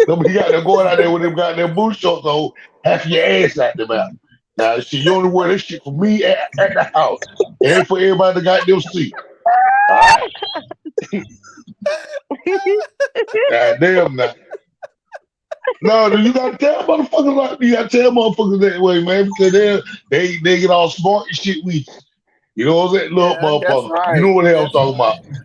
Don't be goddamn going out there with them goddamn boot shorts on, half your ass out them out. Now, shit, you only wear that shit for me at the house. It ain't for everybody that got them see. All right? God damn now. No, you gotta tell motherfuckers like you gotta tell motherfuckers that way, man, because they get all smart and shit with you. You know what I'm saying? Look, Yeah, that's motherfucker. You right. know what the hell I'm That's talking about. right.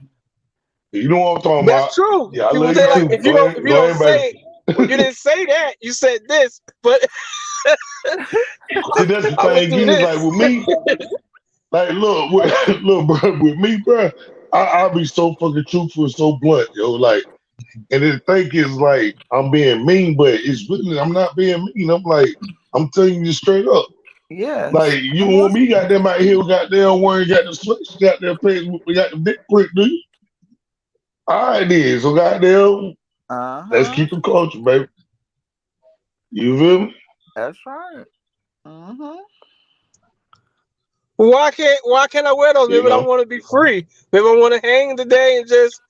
You know what I'm talking That's about. true. Yeah, I People love say you like too. if you Go don't ahead, baby. say it, well, you didn't say that. You said this, but See, that's the I'm gonna thing do is, like this. with me, like look, bro, with me, bro, I'll be so fucking truthful and so blunt, yo. Like, and the thing is, like, I'm being mean, but it's really I'm not being mean. I'm like, I'm telling you straight up. Yes. Like, you Uh-huh. want me goddamn out here, goddamn wearing got the sweats, goddamn pants, we got the dick print, do you? All right, then. So goddamn, let's Uh-huh. keep it culture, baby. You feel me? That's right. Mm-hmm. Why can't I wear those? You Maybe I know. want to be free. Maybe I want to hang today and just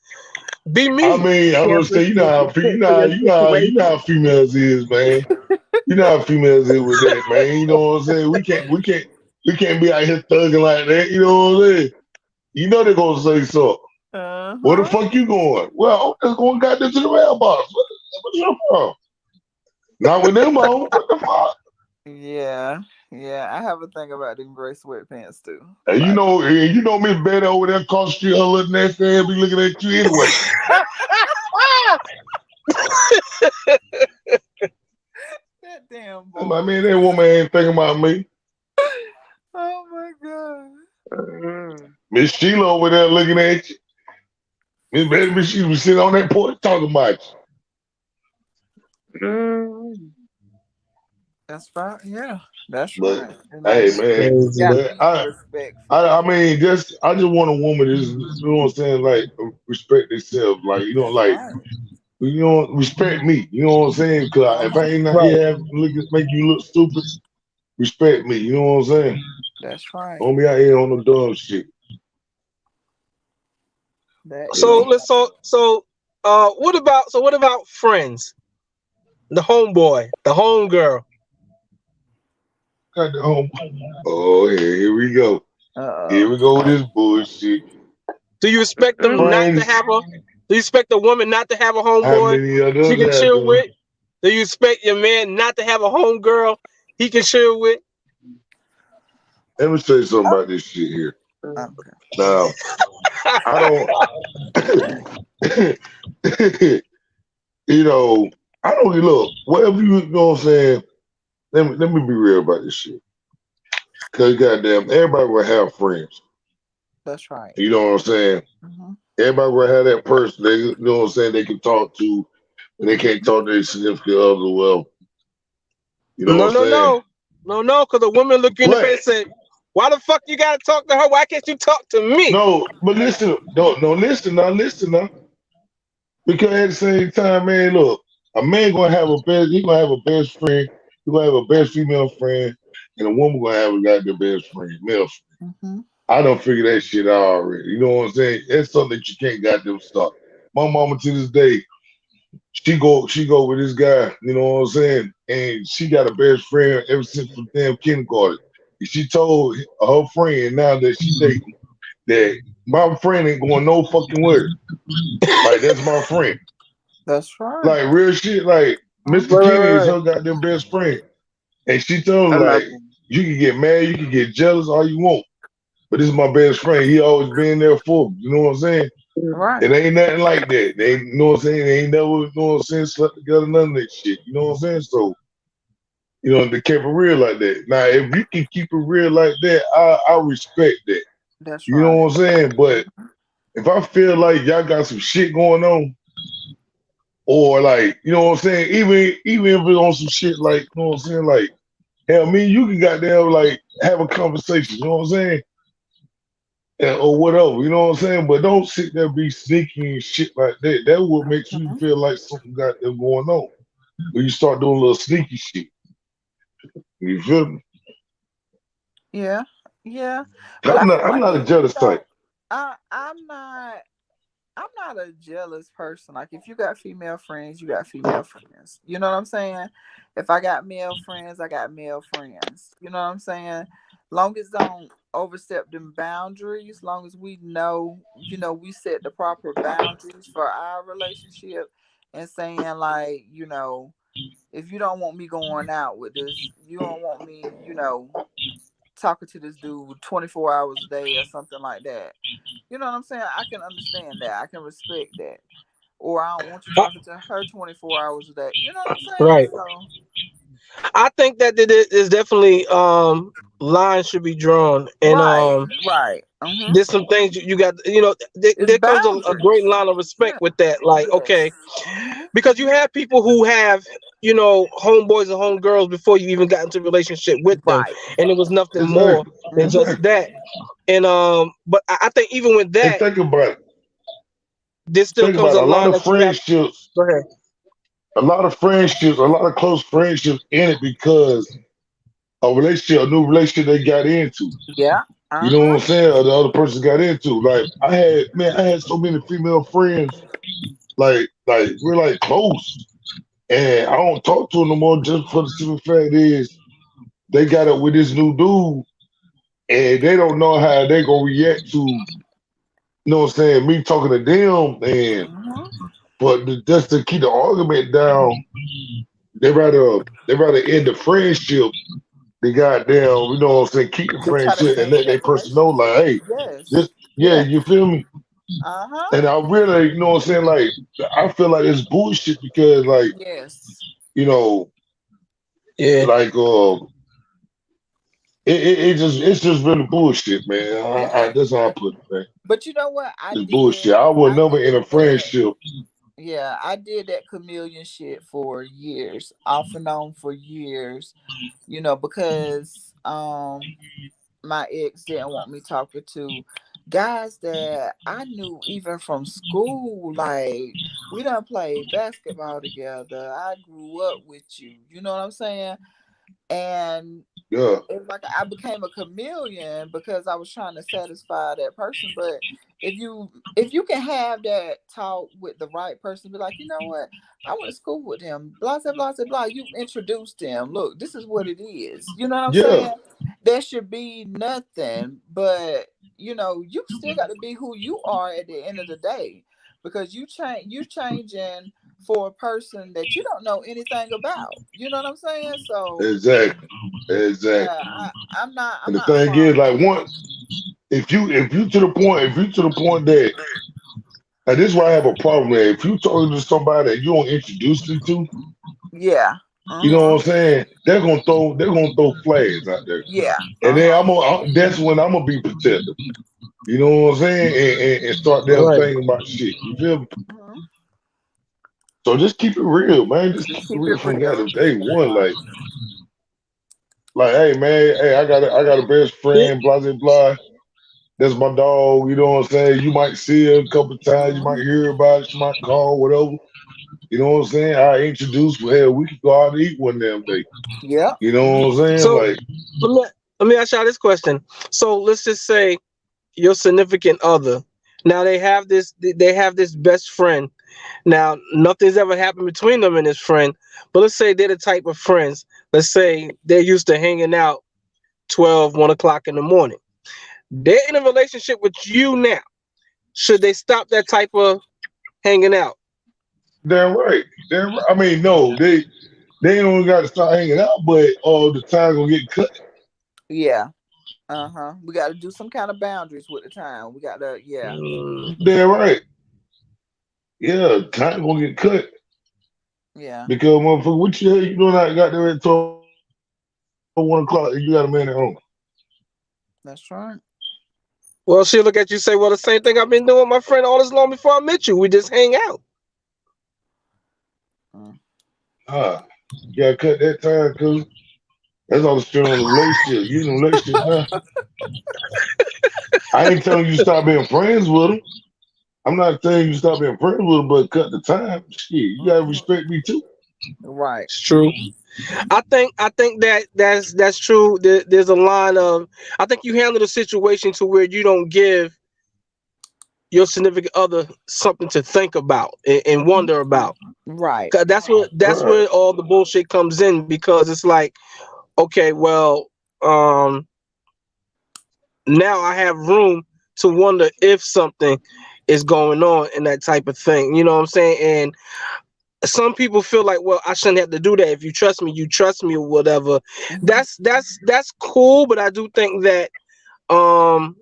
be I me. mean, I'm Yeah, gonna say, for your you know how situation. females is, man. You know how females is with that, man. You know what I'm saying? We can't be out here thugging like that. You know what I'm saying? You know they're gonna say so. Where the Uh-huh. fuck you going? Well, I'm just going goddamn to the mailbox. What's your problem? Not with them on. What the fuck? Yeah. Yeah. I have a thing about them gray sweatpants too. And Like you know Miss Betty over there across the street, her little nasty ass be looking at you anyway. that damn I boy. mean, that woman ain't thinking about me. Oh my god. Mm. Miss Sheila over there looking at you. Miss Betty, Miss Sheila was sitting on that porch talking about you. Mm. That's right. Yeah. That's But right. And like hey, you said, man, you Crazy. gotta but be respectful. I mean, I just want a woman that's, you know what I'm saying, like respect themselves, like That's right. respect me. You know what I'm saying? Because if Uh-huh. I ain't not Right. here make you look stupid, respect me. You know what I'm saying? That's right. Don't be out here on the dumb shit. That You So know, is let's what about friends? The homeboy, the homegirl. got the home. Oh, yeah, here we go. uh Here we go with this bullshit. Do you expect them not to Friends, have a? Do you expect a woman not to have a how homeboy many of she us can have chill them? with? Do you expect your man not to have a homegirl he can chill with? Let me say something oh, about this shit here. okay. Now, I don't. You know, I don't look. Whatever you know, what I'm saying. Let me be real about this shit. Cause goddamn, everybody will have friends. That's right. You know what I'm saying? Mm-hmm. Everybody will have that person they you know what I'm saying they can talk to, and they can't talk to their significant other. Well, you know what No, I'm no, saying? no, no, no. Because a woman look you in the But face and say, "Why the fuck you gotta talk to her? Why can't you talk to me?" no, but listen, no, listen now. Because at the same time, man, look, a man gonna have a best, he gonna have a best friend, he gonna have a best female friend, and a woman gonna have a goddamn best friend, male friend. Mm-hmm. I don't figure that shit out already. You know what I'm saying? That's something that you can't goddamn stop. My mama to this day, she go with this guy, you know what I'm saying? And she got a best friend ever since from damn kindergarten. And she told her friend now that she dating that my friend ain't going no fucking where. Like that's my friend. That's right. Like real shit, like Mr. Right, Uh-huh. right, Kenny is right, her goddamn best friend. And she told I him love like, it. you can get mad, you can get jealous all you want. But this is my best friend. He always been there for me. You know what I'm saying? Right. It ain't nothing like that. They ain't, you know what I'm saying? They ain't never, you know what I'm saying, slept together, none of that shit. You know what I'm saying? So, you know, they kept it real like that. Now, if you can keep it real like that, I respect that. That's You know right. what I'm saying? But if I feel like y'all got some shit going on, or like, you know what I'm saying, even if it's on some shit like, you know what I'm saying, like, hell, me, you can goddamn like have a conversation. You know what I'm saying? Or whatever, you know what I'm saying? But don't sit there be sneaky and shit like that. That what makes you Mm-hmm. feel like something got there going on. When you start doing a little sneaky shit. You feel me? Yeah. Yeah. But I feel I'm like not a even jealous though type. I'm not I'm not a jealous person. Like if you got female friends, you got female friends. You know what I'm saying? If I got male friends, I got male friends. You know what I'm saying? Long as don't overstep them boundaries, long as we know, we set the proper boundaries for our relationship and saying like, if you don't want me going out with this, you don't want me, talking to this dude 24 hours a day or something like that. You know what I'm saying? I can understand that. I can respect that. Or I don't want you Uh, talking to her 24 hours a day. You know what I'm saying? right. So, I think that there's definitely lines should be drawn, and right, right. Mm-hmm. there's some things you got. It's There comes a great boundaries. line of respect Yeah. with that. Like, okay, Yes. Mm-hmm. because you have people who have homeboys and homegirls before you even got into a relationship with them, Right. and it was nothing more Exactly. than Mm-hmm. just Exactly. that. And but I think even with And that, think about it. there still Think comes about a it. A lot line of that you have. friendships, Go ahead. a lot of close friendships in it because a new relationship they got into. Yeah. You know what I'm Uh-huh. saying? Or the other person got into. Like I had so many female friends. Like we're like close, and I don't talk to them no more. Just for the simple fact is they got up with this new dude, and they don't know how they gonna react to. You know what I'm saying? Me talking to them, and Mm-hmm. just to keep the argument down, they rather end the friendship. They goddamn, you know what I'm saying? Keep the To try to friendship and stay in let that that person know, relationship. like, hey, Yes. this, yeah, Yeah. you feel me? Uh-huh. And I really, you know what I'm saying? Like, I feel like it's bullshit because, like, Yes. you know, Yeah. like, it's just really bullshit, man. Yeah. That's how I put it, man. But you know what? It's bullshit. I would I never in a did that. friendship. Yeah, I did that chameleon shit for years, off and on for years, because my ex didn't want me talking to guys that I knew even from school. Like we done played basketball together. I grew up with you. You know what I'm saying? And Yeah, it's like I became a chameleon because I was trying to satisfy that person. But if you can have that talk with the right person, be like, you know what, I went to school with him, blah blah blah blah blah. You've introduced him. Look, this is what it is. You know what I'm yeah, saying? There should be nothing, but you still got to be who you are at the end of the day, because you changing for a person that you don't know anything about. You know what I'm saying? So exactly, yeah, exactly. I'm And the not thing is, fond like, of it. once if you to the point that, and this is why I have a problem, man. If you talking to somebody that you don't introduce them to, Yeah. you know Uh-huh. what I'm saying? They're gonna throw flags out there, Yeah. and then Uh-huh. that's when I'm gonna be protective. You know what I'm saying? And start them Right. thinking about shit. You feel me? Mhm. So just keep it real, man. Just keep Just it keep real it from real. day one. Yeah. Hey man, hey, I got a best friend, blah blah blah. That's my dog. You know what I'm saying? You might see her a couple times. You might Mhm. hear about it. She might call, whatever. You know what I'm saying? I introduce. Well, hell, we could go out and eat one damn day. Yep. You know what I'm Mhm. saying? So Like, let me ask y'all this question. So let's just say your significant other. Now they have this best friend. Now nothing's ever happened between them and this friend, but let's say they're the type of friends. Let's say they're used to hanging out 12, 1 o'clock in the morning. They're in a relationship with you now. Should they stop that type of hanging out? damn right. Damn right. I mean, no, they don't got to start hanging out, but all the time gonna get cut. Yeah. Uh-huh. We got to do some kind of boundaries with the time. We got to, yeah. Mm, Damn right. Yeah, time gonna get cut Yeah. because motherfucker, what you hell you doing out got there at 12, 1 o'clock and you got a man at home? That's right. well, she'll look at you and say, "Well, the same thing I've been doing with my friend all this long before I met you. We just hang out." Mm. Ah, you gotta cut that time, cause that's all the strain on the relationship. You in a relationship now. I ain't telling you stop being friends with them. I'm not saying you stop being friends with them, but cut the time. Shit, you gotta Mhm. respect me too. Right. It's true. I think that's true. There's a line of I think you handle the situation to where you don't give your significant other something to think about and wonder about. Right. 'Cause that's Right. where all the bullshit comes in, because it's like, okay, well, um, now I have room to wonder if something is going on and that type of thing. You know what I'm saying? And some people feel like, well, I shouldn't have to do that. If you trust me, you trust me or whatever. Mhm. That's cool, but I do think that um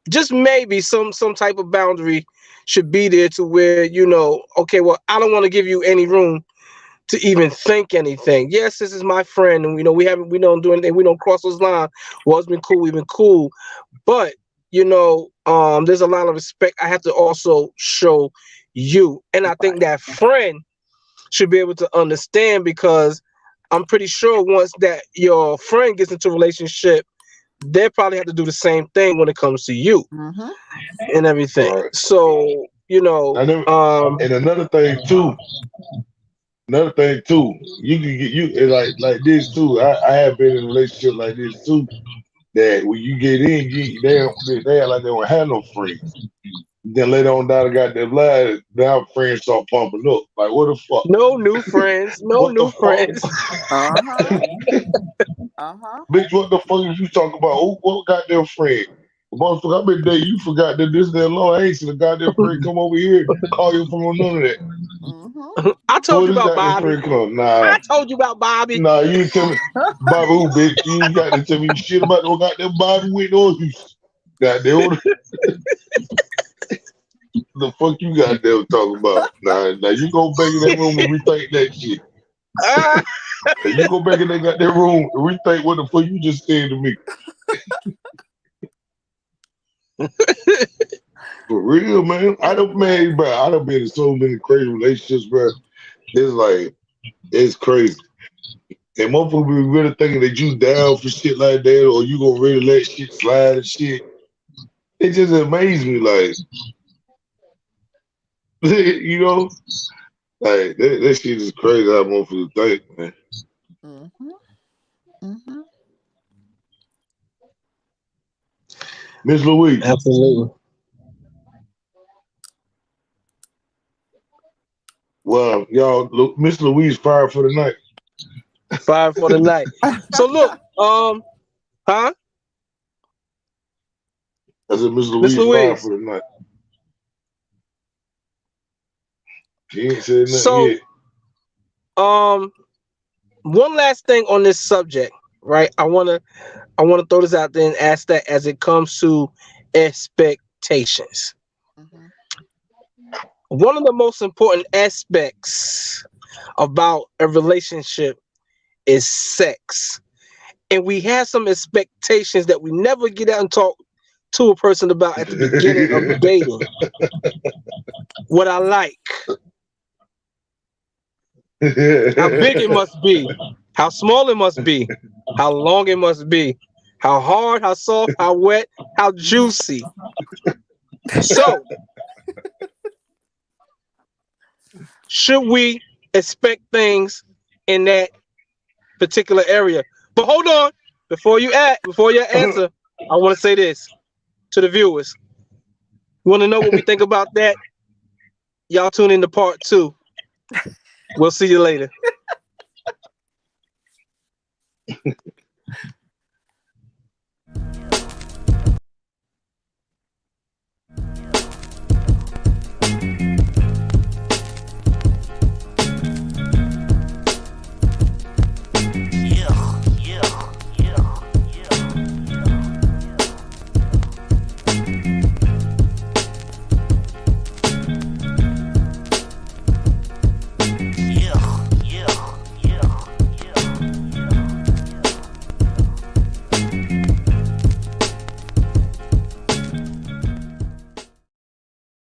just maybe some type of boundary should be there to where, okay, well, I don't want to give you any room to even think anything. Yes, this is my friend, and we don't do anything, we don't cross those lines. Well, it's been cool, we've been cool. But there's a lot of respect I have to also show you. And I think Right. that friend should be able to understand, because I'm pretty sure once that your friend gets into a relationship, they probably have to do the same thing when it comes to you Mhm. and everything. Right. So, I never, and another thing too, you can get you and like this too. I have been in a relationship like this too. That when you get in, they act like they don't have no friends. Then later on down the goddamn line, now friends start pumping up. Like what the fuck? no new friends, no What the new fuck? friends. Uh-huh. Uh-huh. Bitch, what the fuck is you talking about? Who, what goddamn friend? Motherfucker, I've been there. You forgot that this that long. I ain't seen a goddamn friend come over here call you from none of that. Mhm. I So told what you this about goddamn Bobby. friend come? Nah, I told you about Bobby. nah, you didn't tell me. Bobby who, bitch? You ain't got to tell me shit about no goddamn Bobby with or you. Goddamn, what the fuck you goddamn talking about? Nah, you go back in that room and rethink that shit. Ah. Now you go back in that goddamn room and rethink what the fuck you just said to me. For real, man. I don't, man, bro. I done been in so many crazy relationships, bro. It's like, it's crazy. And motherfuckers be really thinking that you down for shit like that, or you gonna really let shit slide and shit. It just amazes me, like, you know, like that shit is crazy how motherfuckers think, man. Mhm. Mhm. Miss Louise, Absolutely. well, y'all, look, Miss Louise fired for the night. Five for the night. So look, huh? I said Miss Miss Louise fired Louise. for the night. She ain't said nothing So yet. um one last thing on this subject, right? I wanna throw this out there and ask that as it comes to expectations. Mhm. One of the most important aspects about a relationship is sex. And we have some expectations that we never get out and talk to a person about at the beginning of dating. What I like, how big it must be, how small it must be, how long it must be, how hard, how soft, how wet, how juicy. So, should we expect things in that particular area? But hold on, before you answer, I want to say this to the viewers. You want to know what we think about that? Y'all tune in to part 2. We'll see you later.